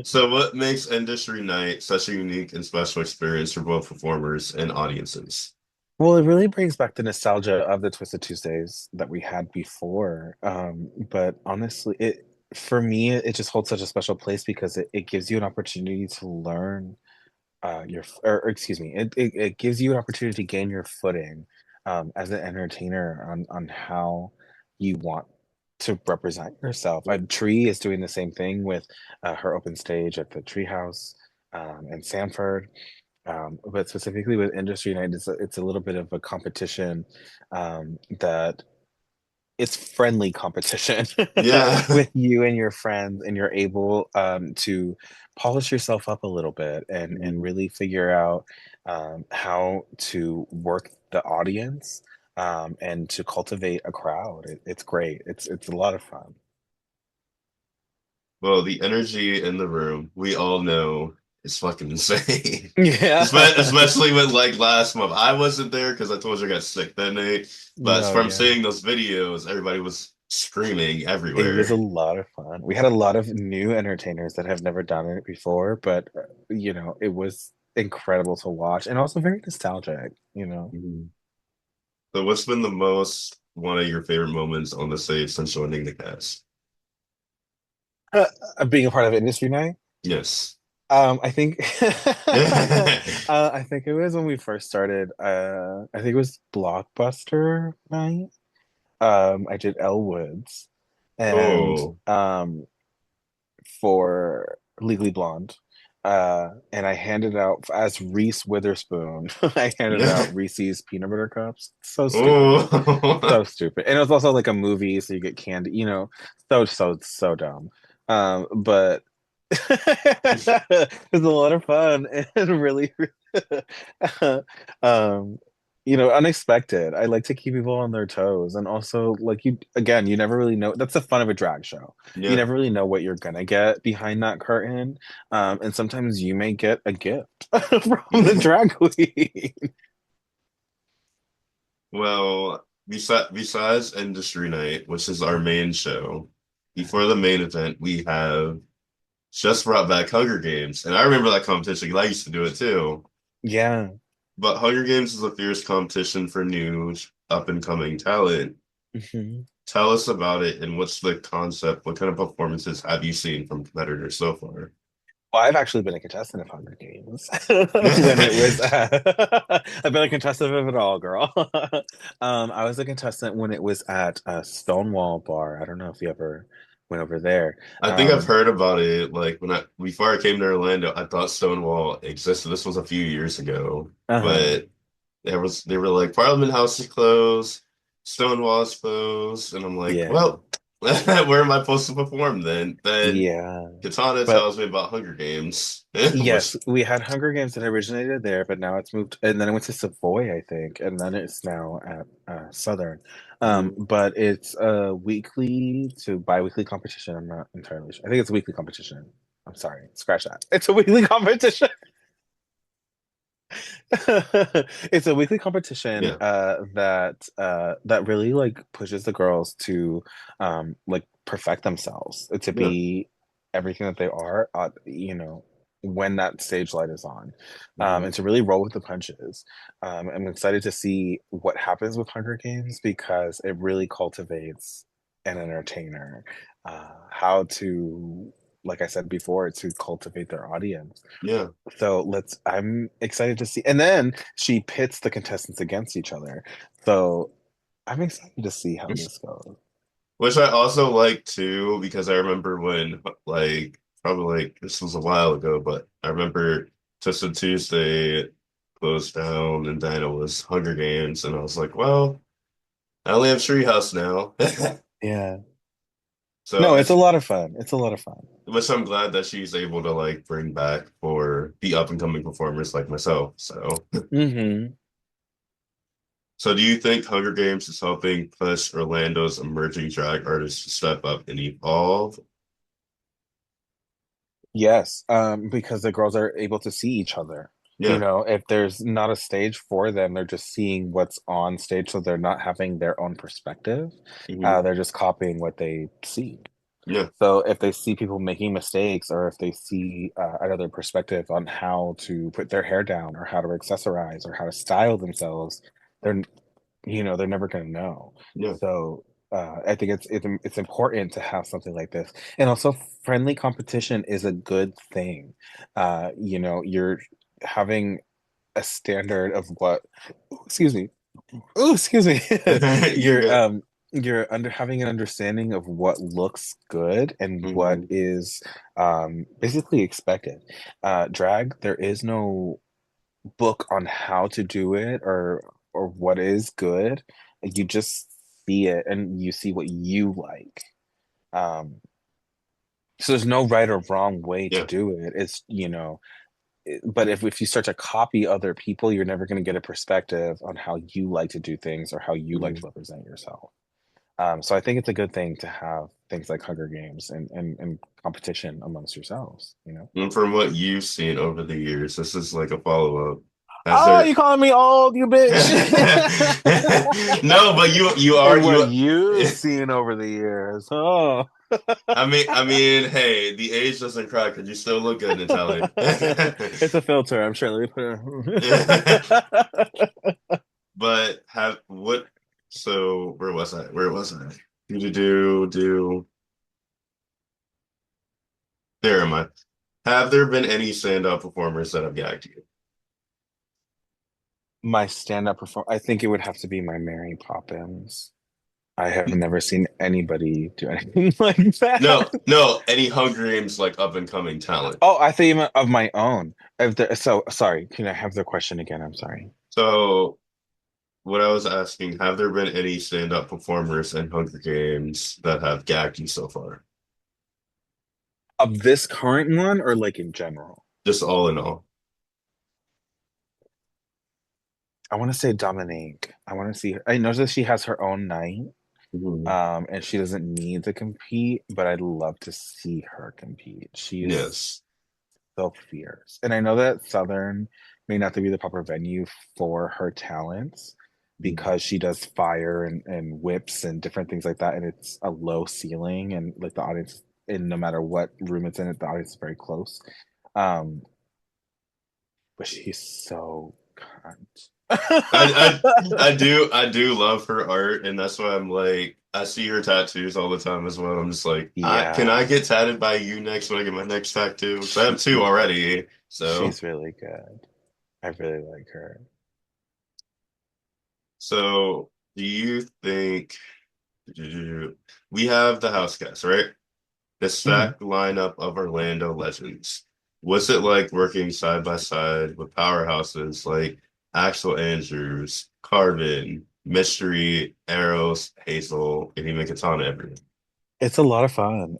So what makes Industry Night such a unique and special experience for both performers and audiences? Well, it really brings back the nostalgia of the Twisted Tuesdays that we had before. But honestly, it for me, it just holds such a special place because it gives you an opportunity to learn or excuse me, it gives you an opportunity to gain your footing as an entertainer on how you want to represent yourself. Tree is doing the same thing with her open stage at the Treehouse in Sanford. But specifically with Industry Night, it's a little bit of a competition that it's friendly competition Yeah. with you and your friends, and you're able to polish yourself up a little bit and really figure out how to work the audience and to cultivate a crowd. It's great. It's a lot of fun. Well, the energy in the room, we all know is fucking insane. Yeah. Especially with like last month. I wasn't there because I told you I got sick that night. But No, from yeah. seeing those videos, everybody was screaming It was everywhere. a lot of fun. We had a lot of new entertainers that have never done it before, but it was incredible to watch and also very nostalgic. Mhm. So what's been the most one of your favorite moments on the stage since joining the cast? Uh, Being a part of Industry Night. Yes. I think I think it was when we first started. I think it was Blockbuster Night. I did Elwood's and Oh. for Legally Blonde. And I handed out as Reese Witherspoon. I handed out Reese's peanut butter cups. So stupid. Oh. So stupid. And it was also like a movie, so you get candy, so dumb. But it was a lot of fun and really, um, unexpected. I like to keep people on their toes, and also like you never really know. That's the fun of a drag show. You Yeah. never really know what you're gonna get behind that curtain, and sometimes you may get a gift from the drag queen. Well, besides Industry Night, which is our main show, before the main event, we have just brought back Hunger Games. And I remember that competition because I used to do it too. Yeah. But Hunger Games is a fierce competition for new up and coming talent. Mhm. Tell us about it and what's the concept? What kind of performances have you seen from competitors so far? Well, I've actually been a contestant of Hunger Games when it was. I've been a contestant of it all, girl. I was a contestant when it was at Stonewall Bar. I don't know if you ever went over there. I think I've Um, heard about it. Like when I before I came to Orlando, I thought Stonewall existed. This was a few years ago, uh-huh. but they were like Parliament House is closed, Stonewall's closed, and I'm like, Yeah, well, where am I supposed to perform then? Then yeah. Katana But tells me about Hunger Games, yes, which we had Hunger Games that originated there, but now it's moved, and then it went to Savoy, I think, and then it's now at Southern. mhm. But it's a weekly to bi-weekly competition. I'm not entirely sure. I think it's a weekly competition. I'm sorry, scratch that. It's a weekly competition. It's a weekly competition Yeah, that really like pushes the girls to like perfect themselves to yeah, be everything that they are when that stage light is on, mhm. and to really roll with the punches. I'm excited to see what happens with Hunger Games because it really cultivates an entertainer, how to, like I said before, to cultivate their audience. Yeah. So I'm excited to see. And then she pits the contestants against each other. So I'm excited to see how this goes. Which I also like too, because I remember when, like, probably like this was a while ago, but I remember Twisted Tuesday closed down and then it was Hunger Games, and I was like, well, I only have Treehouse now. Yeah. So No, it's a it's, lot of fun. It's a lot of fun. which I'm glad that she's able to like bring back for the up and coming performers like myself. So, Hmm. so do you think Hunger Games is helping push Orlando's emerging drag artists to step up and evolve? Yes, because the girls are able to see each other. Yeah. If there's not a stage for them, they're just seeing what's on stage, so they're not having their own perspective. Hmm. They're just copying what they see. Yeah. So if they see people making mistakes, or if they see another perspective on how to put their hair down, or how to accessorize, or how to style themselves, they're they're never going to know. Yeah. So I think it's important to have something like this, and also friendly competition is a good thing. You're having a standard of what. Excuse me. Oh, excuse me. You're You're good. you're under having an understanding of what looks good and what Hmm. is basically expected. Drag, there is no book on how to do it or what is good. You just see it and you see what you like. Um, so there's no right or wrong way to Yeah. do it. But if you start to copy other people, you're never going to get a perspective on how you like to do things or how you like Hmm. to represent yourself. So I think it's a good thing to have things like Hunger Games and competition amongst yourselves. And from what you've seen over the years, this is like a follow-up. Has Oh, there you calling me old, you bitch? No, but you are And what you you've seen over the years. Oh. I mean, hey, the age doesn't cry because you still look good, Natalia. It's a filter, I'm sure. Let me put it. But have what so where was I? Where was I? Do there am I. Have there been any stand-up performers that have gagged you? My stand-up perform I think it would have to be my Mary Poppins. I have never seen anybody do anything like that. No, no, any Hunger Games like up and coming talent. Oh, I think of my own. So sorry, can I have the question again? I'm sorry. So what I was asking, have there been any stand-up performers in Hunger Games that have gagged you so far? Of this current one or like in general? Just all in all. I want to say Dominique. I want to see her. I know that she has her own night, Mhm. and she doesn't need to compete, but I'd love to see her compete. She is Yes. so fierce. And I know that Southern may not be the proper venue for her talents Mhm. because she does fire and whips and different things like that. And it's a low ceiling and like the audience, and no matter what room it's in, the audience is very close. Um, but she's so cunt. I do love her art, and that's why I'm like, I see her tattoos all the time as well. I'm just like, can I Yeah, get tatted by you next when I get my next tattoo? Because I have two yeah, already. So, she's really good. I really like her. so do you think we have the house cast, right? The Mhm. stacked lineup of Orlando legends. What's it like working side by side with powerhouses like Axel Andrews, Carvin, Mystery, Eros, Hazel, and even Katana everyone? It's a lot of fun.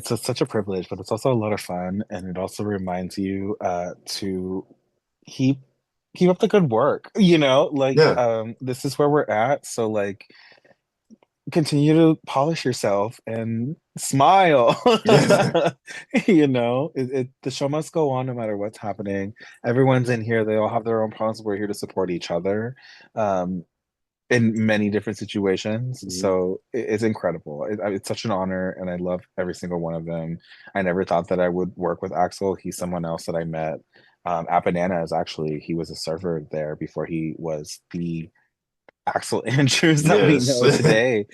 Such a privilege, but it's also a lot of fun, and it also reminds you to keep keep up the good work. Yeah, This is where we're at, so like continue to polish yourself and smile. yeah. The show must go on no matter what's happening. Everyone's in here. They all have their own problems. We're here to support each other. In many different situations. Mhm. So it's incredible. It's such an honor, and I love every single one of them. I never thought that I would work with Axel. He's someone else that I met at Bananas. Actually, he was a server there before he was the Axel Andrews that we Yes. know today.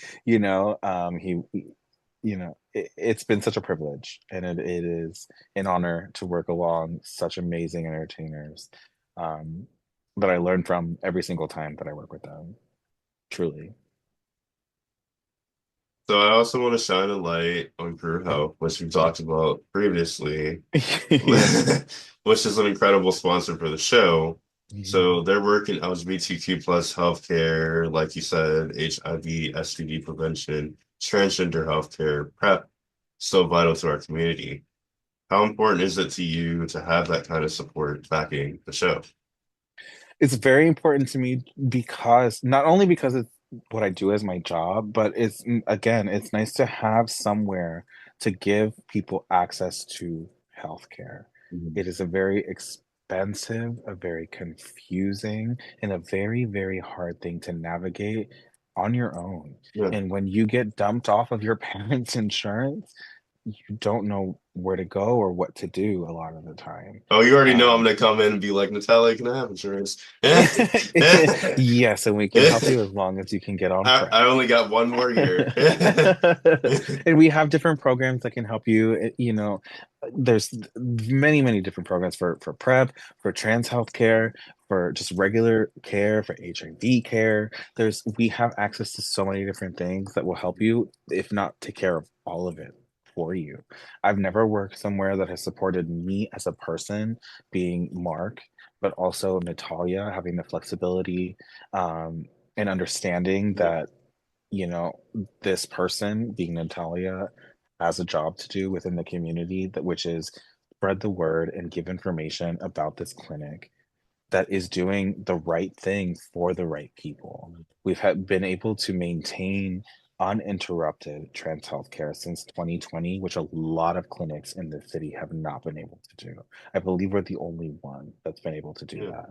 It's been such a privilege, and it is an honor to work along such amazing entertainers um, that I learn from every single time that I work with them. Truly. So I also want to shine a light on Crew Health, which we talked about previously, Yeah. which is an incredible sponsor for the show. Yeah. So their work in LGBTQ plus healthcare, like you said, HIV, STD prevention, transgender healthcare, PrEP, so vital to our community. How important is it to you to have that kind of support backing the show? It's very important to me because not only because it's what I do as my job, but again, it's nice to have somewhere to give people access to healthcare. Mhm. It is a very expensive, a very confusing, and a very, very hard thing to navigate on your own. Yeah. And when you get dumped off of your parents' insurance, you don't know where to go or what to do a lot of the time. Oh, you already know I'm Um, gonna come in and be like, Natalia, can I have insurance? yes, and we can help you as long as you can get on I PrEP. only got one more year. And we have different programs that can help you. There's many, many different programs for PrEP, for trans health care, for just regular care, for HIV care. We have access to so many different things that will help you, if not take care of all of it for you. I've never worked somewhere that has supported me as a person, being Mark, but also Natalia having the flexibility and understanding that you know, this person, being Natalia, has a job to do within the community which is spread the word and give information about this clinic that is doing the right thing for the right people. Been able to maintain uninterrupted trans healthcare since 2020, which a lot of clinics in the city have not been able to do. I believe we're the only one that's been able to do Yeah. that.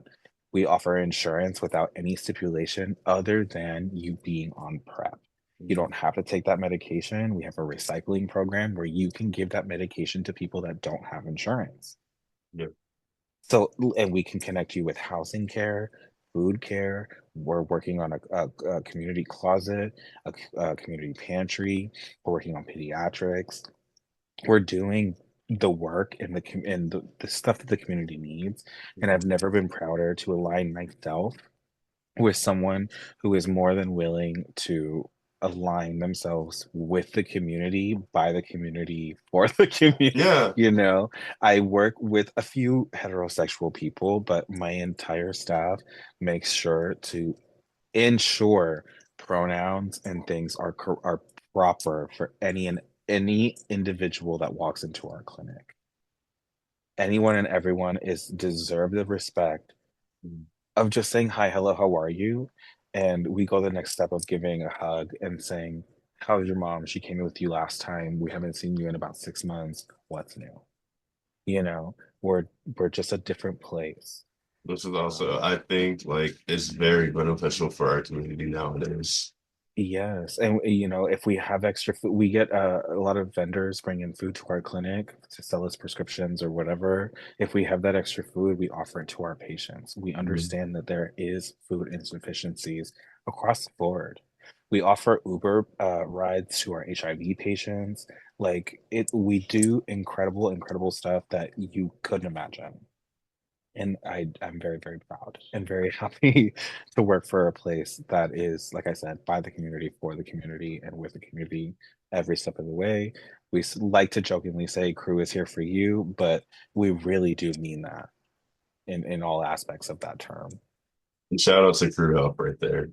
We offer insurance without any stipulation other than you being on PrEP. You don't have to take that medication. We have a recycling program where you can give that medication to people that don't have insurance. Yeah. So, and we can connect you with housing care, food care. We're working on a community closet, a community pantry. We're working on pediatrics. We're doing the work and the stuff that the community needs. And I've never been prouder to align myself with someone who is more than willing to align themselves with the community, by the community, for the community. Yeah. You know, I work with a few heterosexual people, but my entire staff makes sure to ensure pronouns and things are proper for any individual that walks into our clinic. Anyone and everyone is deserve the respect of just saying hi, hello, how are you? And we go the next step of giving a hug and saying, how's your mom? She came in with you last time. We haven't seen you in about 6 months. What's new? You know, we're we're just a different place. Which is also, Um, I think, like, it's very beneficial for our community nowadays. Yes, and if we have extra food, we get a lot of vendors bring in food to our clinic to sell us prescriptions or whatever. If we have that extra food, we offer it to our patients. We Mhm. understand that there is food insufficiencies across the board. We offer Uber rides to our HIV patients. Like we do incredible, incredible stuff that you couldn't imagine. And I'm very, very proud and very happy to work for a place that is, like I said, by the community, for the community, and with the community every step of the way. We like to jokingly say crew is here for you, but we really do mean that in all aspects of that term. And shout out to Crew Help right there.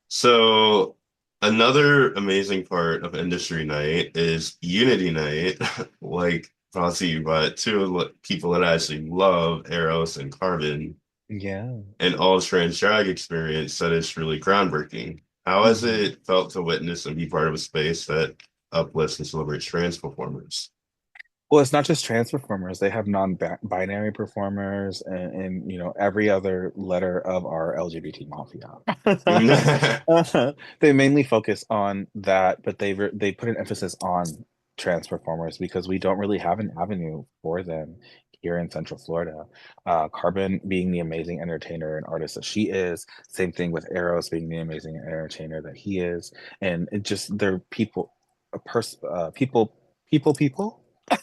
So another amazing part of Industry Night is Unity Night, like brought to you by people that actually love Eros and Carbon, Yeah. and all trans drag experience that is really groundbreaking. How has Mhm. it felt to witness and be part of a space that uplifts and celebrates trans performers? Well, it's not just trans performers. They have non-binary performers and every other letter of our LGBT mafia. They mainly focus on that, but they put an emphasis on trans performers because we don't really have an avenue for them here in Central Florida. Carbon being the amazing entertainer and artist that she is, same thing with Eros being the amazing entertainer that he is, and it just they're people, people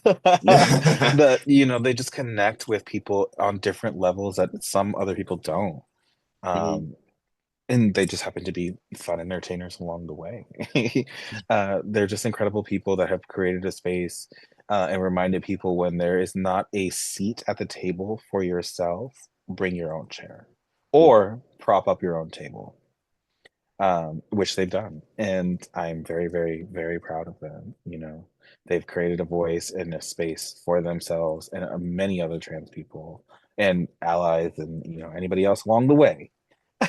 that they just connect with people on different levels that some other people don't, um and they just happen to be fun entertainers along the way. They're just incredible people that have created a space and reminded people when there is not a seat at the table for yourself, bring your own chair or prop up your own table, which they've done. And I'm very, very, very proud of them. They've created a voice and a space for themselves and many other trans people and allies and anybody else along the way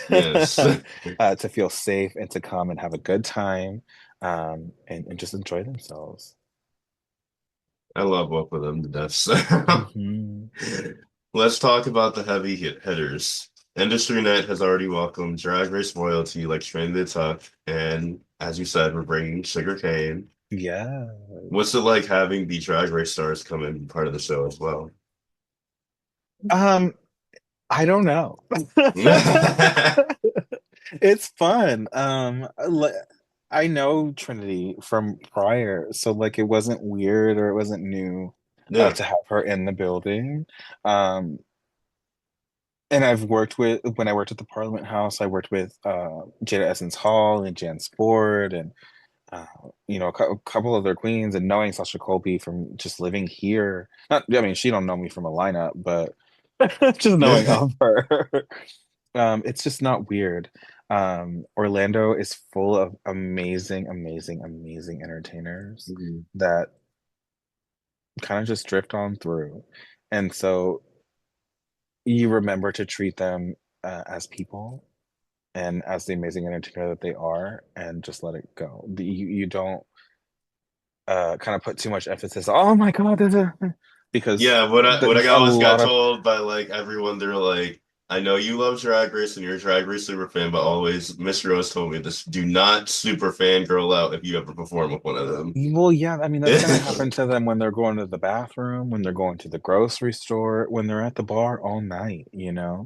Yes. to feel safe and to come and have a good time, and just enjoy themselves. I love both of them to death. So Hmm. let's talk about the hitters. Industry Night has already welcomed Drag Race royalty like Strain the Tuck, and as you said, we're bringing Sugar Cane. Yeah. What's it like having the Drag Race stars come and be part of the show as well? Um, I don't know. It's fun. I know Trinity from prior, so like it wasn't weird or it wasn't new Yeah. to have her in the building. Um, and I've worked with when I worked at the Parliament House, I worked with Jada Essence Hall and Jan Sport and uh, a couple of their queens, and knowing Sasha Colby from just living here. Not, I mean, she don't know me from a lineup, but just knowing of her. It's just not weird. Orlando is full of amazing, amazing, amazing entertainers Mhm. that kind of just drift on through. And so you remember to treat them as people and as the amazing entertainer that they are, and just let it go. You don't kind of put too much emphasis. Oh my God, because Yeah, what I a always got lot of told by like everyone, they're like, I know you love Drag Race and you're a Drag Race super fan, but always Miss Rose told me this: do not super fangirl out if you ever perform with one of them. well, yeah, I mean, that's going to happen to them when they're going to the bathroom, when they're going to the grocery store, when they're at the bar all night. Yeah.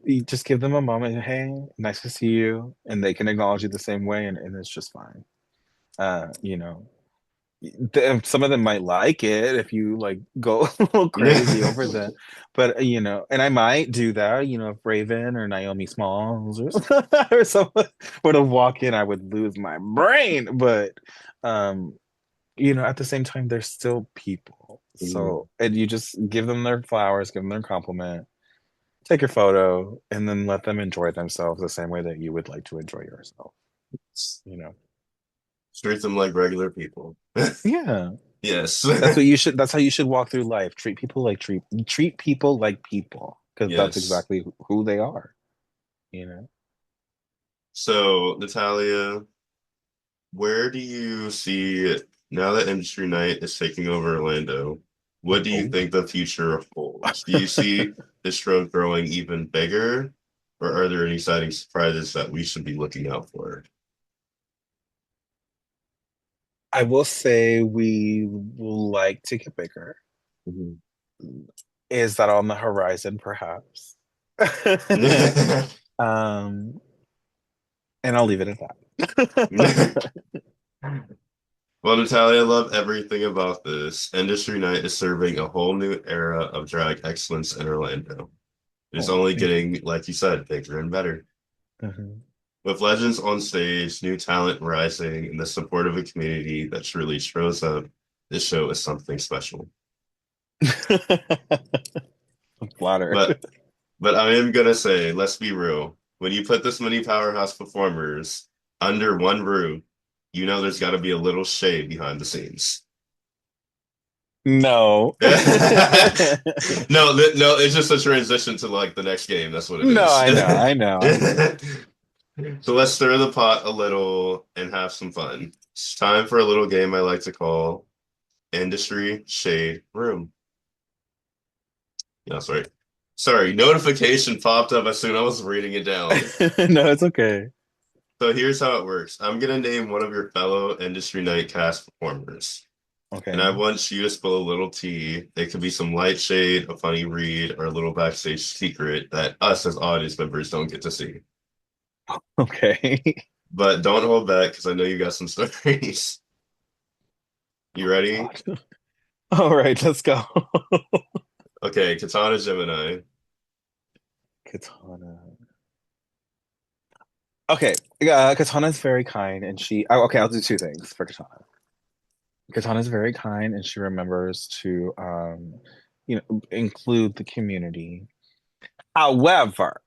You just give them a moment. Hey, nice to see you. And they can acknowledge you the same way, and it's just fine. Uh, you know, some of them might like it if you like go a little crazy over the, but and I might do that, if Raven or Naomi Smalls or someone were to walk in, I would lose my brain. But um, at the same time, they're still people. Mhm. So, and you just give them their flowers, give them their compliment, take your photo, and then let them enjoy themselves the same way that you would like to enjoy yourself, you know? Treat them like regular people. Yeah. Yes. That's how you should walk through life. Treat people like people, because that's Yes. exactly who they are, you know? So, Natalia, where do you see now that Industry Night is taking over Orlando? What do you Oh. think the future holds? Do you see the show growing even bigger, Or are there any exciting surprises that we should be looking out for? I will say we will like to get bigger. Mhm. Is that on the horizon, perhaps? Um, and I'll leave it at that. Well, Natalia, I love everything about this. Industry Night is serving a whole new era of drag excellence in Orlando. It's Oh, only thank you. getting, like you said, bigger and better. Mhm. With legends on stage, new talent rising, and the support of a community that truly shows up, this show is something special. I'm flattered. But but I am gonna say, let's be real. When you put this many powerhouse performers under one roof, you know there's got to be a little shade behind the scenes. No. No, it's just a transition to like the next game. That's what it No, is. I know, I know, I know. So let's stir the pot a little and have some fun. It's time for a little game I like to call Industry Shade Room. Yeah, sorry. Sorry, notification popped up as soon as I was reading it down. No, it's okay. So here's how it works. I'm gonna name one of your fellow Industry Night cast performers. And I Okay. want you to spill a little tea. It could be some light shade, a funny read, or a little backstage secret that us as audience members don't get to see. Okay. But don't hold back because I know you got some stories. You Oh ready? God. All right, let's go. Okay, Katana Gemini. Katana. Okay, Katana's very kind, and okay, I'll do two things for Katana. Katana's very kind, and she remembers to, include the community. However,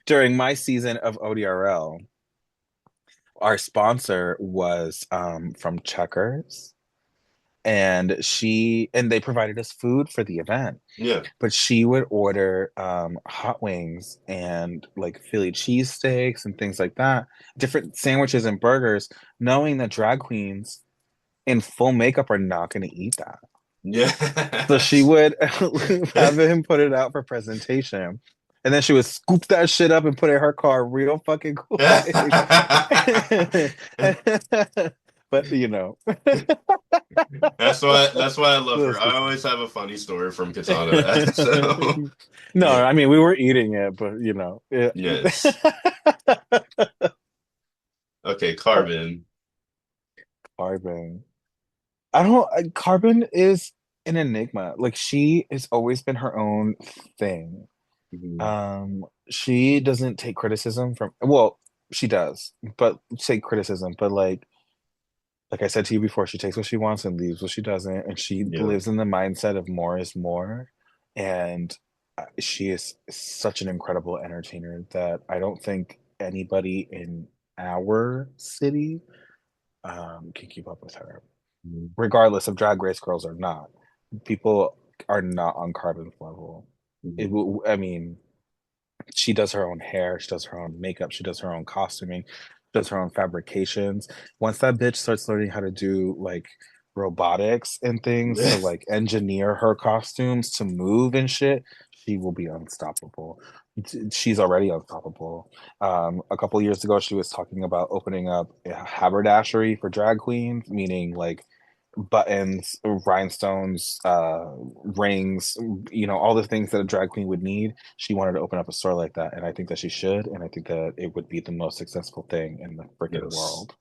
during my season of ODRL, our sponsor was from Checkers, and they provided us food for the event. Yeah. But she would order hot wings and like Philly cheesesteaks and things like that, different sandwiches and burgers, knowing that drag queens in full makeup are not going to eat that. So she Yes. would have him put it out for presentation. And then she would scoop that shit up and put it in her car real fucking quick. But That's why I love her. that's I just always have a funny story from Katana. So no, yeah. I mean we were eating it, but yeah. Yes. Okay, Carbon. Carbon. I don't. Carbon is an enigma. Like she has always been her own thing. Mhm. She doesn't take criticism from. Well, she does, but take criticism. But like I said to you before, she takes what she wants and leaves what she doesn't, and she Yeah. lives in the mindset of more is more. And she is such an incredible entertainer that I don't think anybody in our city can keep up with her, Mhm. regardless of Drag Race girls or not. People are not on Carbon's level. Mhm. I mean, she does her own hair, she does her own makeup, she does her own costuming, does her own fabrications. Once that bitch starts learning how to do like robotics and things to like engineer her costumes to move and shit, she will be unstoppable. She's already unstoppable. A couple years ago, she was talking about opening up a haberdashery for drag queens, meaning like buttons, rhinestones, rings, all the things that a drag queen would need. She wanted to open up a store like that, and I think that she should, and I think that it would be the most successful thing in the freaking Yes. world.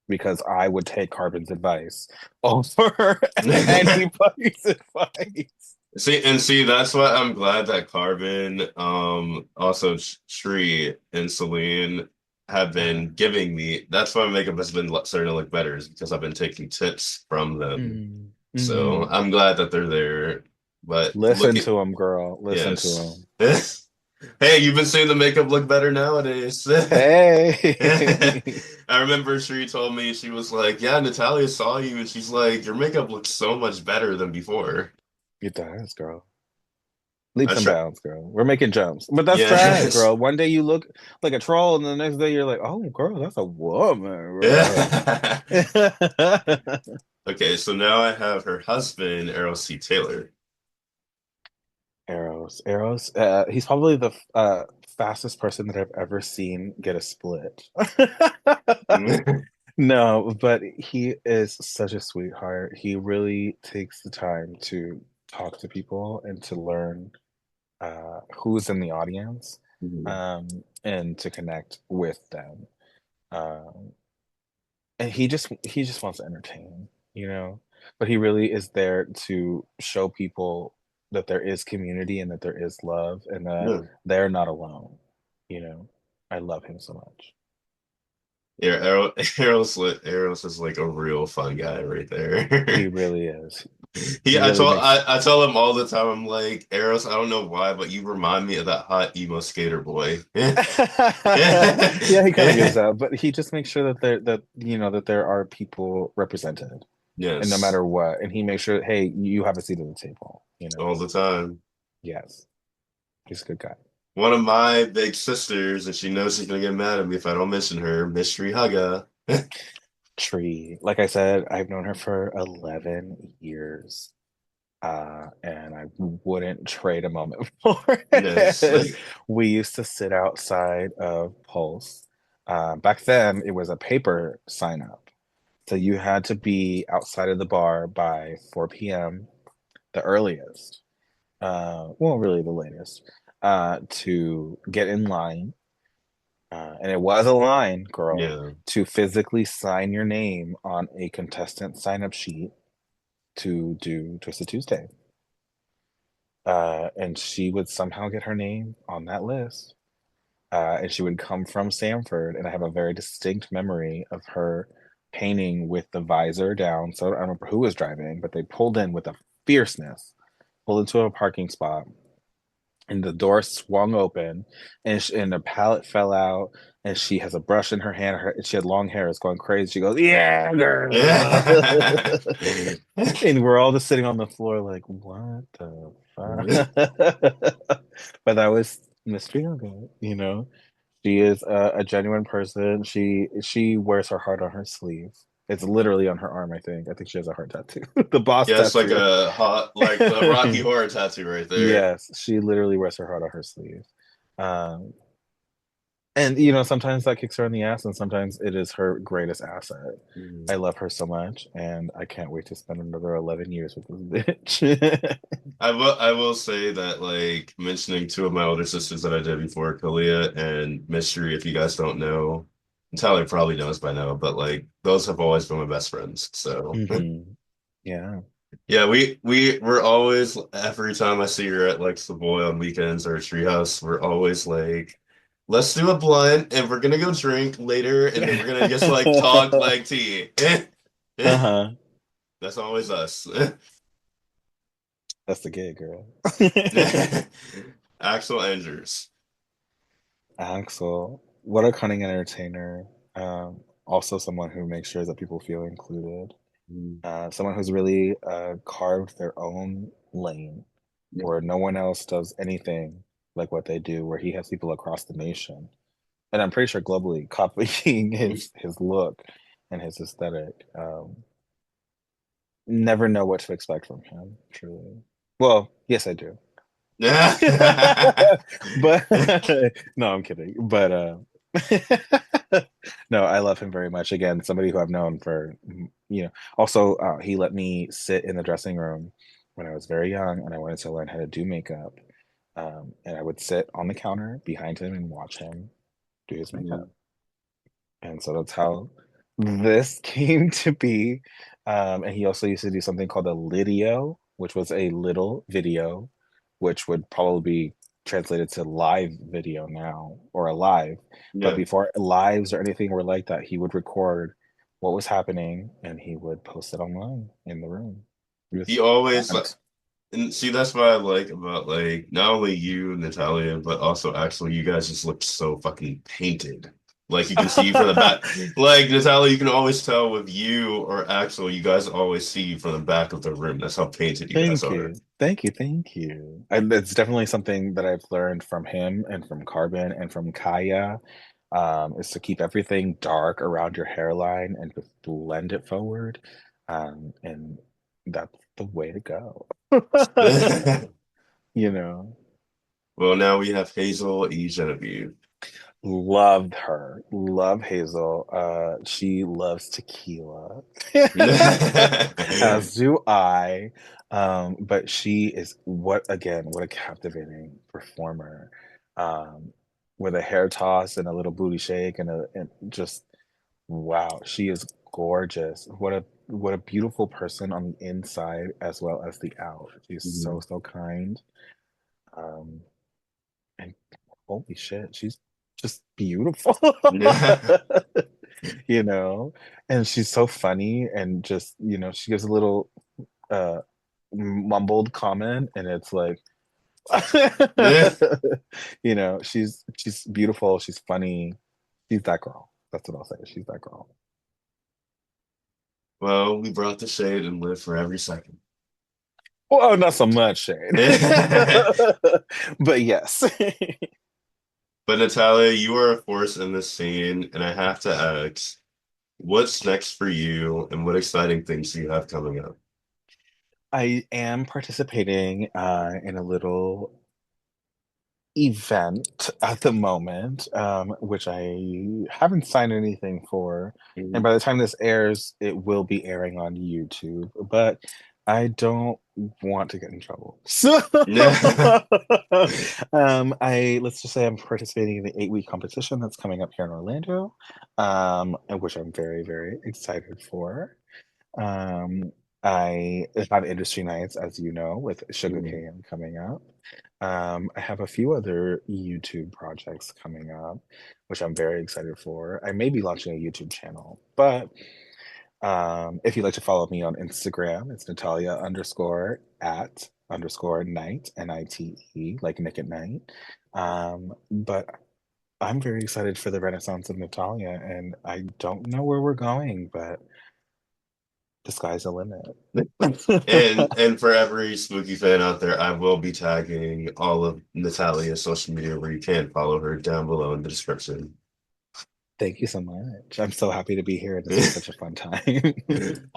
Because I would take Carbon's advice over anybody's advice. See, that's why I'm glad that Carbon, also Shree and Celine have been giving me. That's why my makeup has been starting to look better, is because I've been taking tips from them. So Mm-hmm. I'm glad that they're there. But look Listen at to him, girl. Listen to yes. him. Hey, you've been seeing the makeup look better nowadays. Hey. I remember Shree told me she was like, "Yeah, Natalia saw you, and she's like, your makeup looks so much better than before." It does, girl. I Leaps and try. bounds, girl. We're making jumps. But that's drag, Yes. girl. One day you look like a troll, and the next day you're like, oh, girl, that's a woman, girl. Okay, so now I have her husband, Errol C. Taylor. Eros. He's probably the fastest person that I've ever seen get a split. No, but he is such a sweetheart. He really takes the time to talk to people and to learn who's in the audience, Mhm. and to connect with them. Um, and he just wants to entertain, you know. But he really is there to show people that there is community and that there is love and that Yeah. they're not alone. You know, I love him so much. Yeah, Eros is like a real fun guy right He there. really is. He, He really makes. I tell him all the time, I'm like, Eros, I don't know why, but you remind me of that hot emo skater boy. Yeah, he kind of gives out, but he just makes sure that that there are people represented, and no Yes, matter what, and he makes sure, hey, you have a seat at the table. You know, all the time. yes, he's a good guy. One of my big sisters, and she knows she's gonna get mad at me if I don't mention her, Mystery Hugga. Tree. Like I said, I've known her for 11 years. And I wouldn't trade a moment for Yes. it. We used to sit outside of Pulse. Back then, it was a paper sign up. So you had to be outside of the bar by 4 p.m., the earliest. Well, really the latest, to get in line. And it was a line, girl, Yeah. to physically sign your name on a contestant sign up sheet to do Twisted Tuesday. And she would somehow get her name on that list. And she would come from Sanford, and I have a very distinct memory of her painting with the visor down. So I don't remember who was driving, but they pulled in with a fierceness, pulled into a parking spot, and the door swung open, and the pallet fell out, and she has a brush in her hand. She had long hair. It's going crazy. She goes, "Yeah, girl," and we're all just sitting on the floor like, "What the fuck?" But that was Miss Bianca, you know. She is a genuine person. She wears her heart on her sleeve. It's literally on her arm, I think. I think she has a heart tattoo, the boss Yeah, it's like tattoo. a hot, like the Rocky Horror tattoo right there. Yes, she literally wears her heart on her sleeve. Um, and you know, sometimes that kicks her in the ass, and sometimes it is her greatest asset. I Mhm. love her so much, and I can't wait to spend another 11 years with this bitch. I will say that like mentioning two of my older sisters that I did before, Kalia and Mystery, if you guys don't know, Tyler probably knows by now, but like those have always been my best friends. So Yeah. yeah, we're always every time I see her at like Savoy on weekends or Treehouse, we're always like, let's do a blunt and we're gonna go drink later and then we're gonna just like talk like tea. Uh-huh. That's always us. That's the gig, girl. Axel Andrews. Axel, what a cunning entertainer. Also someone who makes sure that people feel included. Someone who's really carved their own lane where no one else does anything like what they do, where he has people across the nation. And I'm pretty sure globally copying his look and his aesthetic. Never know what to expect from him, truly. Well, yes, I do. But no, I'm kidding. But no, I love him very much. Again, somebody who I've known for, also he let me sit in the dressing room when I was very young and I wanted to learn how to do makeup. And I would sit on the counter behind him and watch him do his makeup. And so that's how this came to be. And he also used to do something called a lidio, which was a little video, which would probably be translated to live video now or a live. But Yeah. before lives or anything were like that, he would record what was happening and he would post it online in the room. He He was always amped. and see that's what I like about like not only you, Natalia, but also actually you guys just look so fucking painted. Like you can see from the back. Like Natalia, you can always tell with you or Axel, you guys always see from the back of the room. That's how painted you guys Thank are. you. Thank you. Thank you. And it's definitely something that I've learned from him and from Carbon and from Kaya, is to keep everything dark around your hairline and just blend it forward. And that's the way to go. you know. Well, now we have Hazel E. Genevieve. Loved her. Love Hazel. She loves tequila. As do I. But she is what a captivating performer. Um, with a hair toss and a little booty shake and just wow, she is gorgeous. What a beautiful person on the inside as well as the out. She's so, so kind. Um, and holy shit, she's just beautiful. You know, and she's so funny and just, she gives a little uh mumbled comment and it's like she's beautiful, she's funny. She's that girl. That's what I'll say. She's that girl. Well, we brought the shade and live for every second. Well, not so much, Shane. But yes. But Natalia, you are a force in this scene, and I have to ask, what's next for you, and what exciting things do you have coming up? I am participating in a little event at the moment, which I haven't signed anything for. And Mhm. by the time this airs, it will be airing on YouTube. But I don't want to get in trouble. So I let's just say I'm participating in the 8-week competition that's coming up here in Orlando, and which I'm very, very excited for. Um, I have Industry Nights, as you know, with Mhm. Sugarcane coming up. I have a few other YouTube projects coming up, which I'm very excited for. I may be launching a YouTube channel, but if you'd like to follow me on Instagram, it's Natalia underscore at underscore night, Nite, like Nick at Night. But I'm very excited for the Renaissance of Natalia, and I don't know where we're going, but the sky's the limit. And for every spooky fan out there, I will be tagging all of Natalia's social media where you can follow her down below in the description. Thank you so much. I'm so happy to be here. This was such a fun time.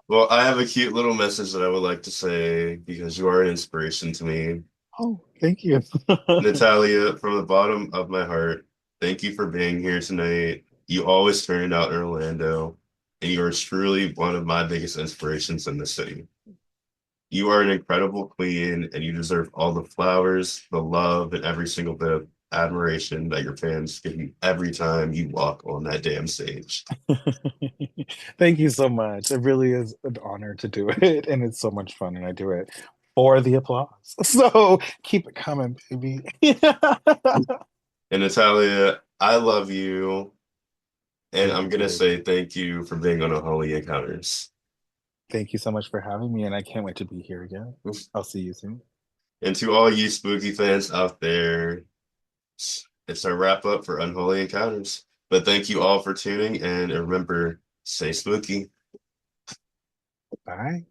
Well, I have a cute little message that I would like to say because you are an inspiration to me. Oh, thank you. Natalia, from the bottom of my heart, thank you for being here tonight. You always turned out in Orlando, and you are truly one of my biggest inspirations in the city. You are an incredible queen, and you deserve all the flowers, the love, and every single bit of admiration that your fans give you every time you walk on that damn stage. Thank you so much. It really is an honor to do it, and it's so much fun, and I do it for the applause. So keep it coming, baby. And Natalia, I love you, and I'm Thank gonna you. say thank you for being on Unholy Encounters. Thank you so much for having me, and I can't wait to be here again. I'll see you soon. And to all you spooky fans out there, it's our wrap up for Unholy Encounters. But thank you all for tuning, and remember, stay spooky. Bye.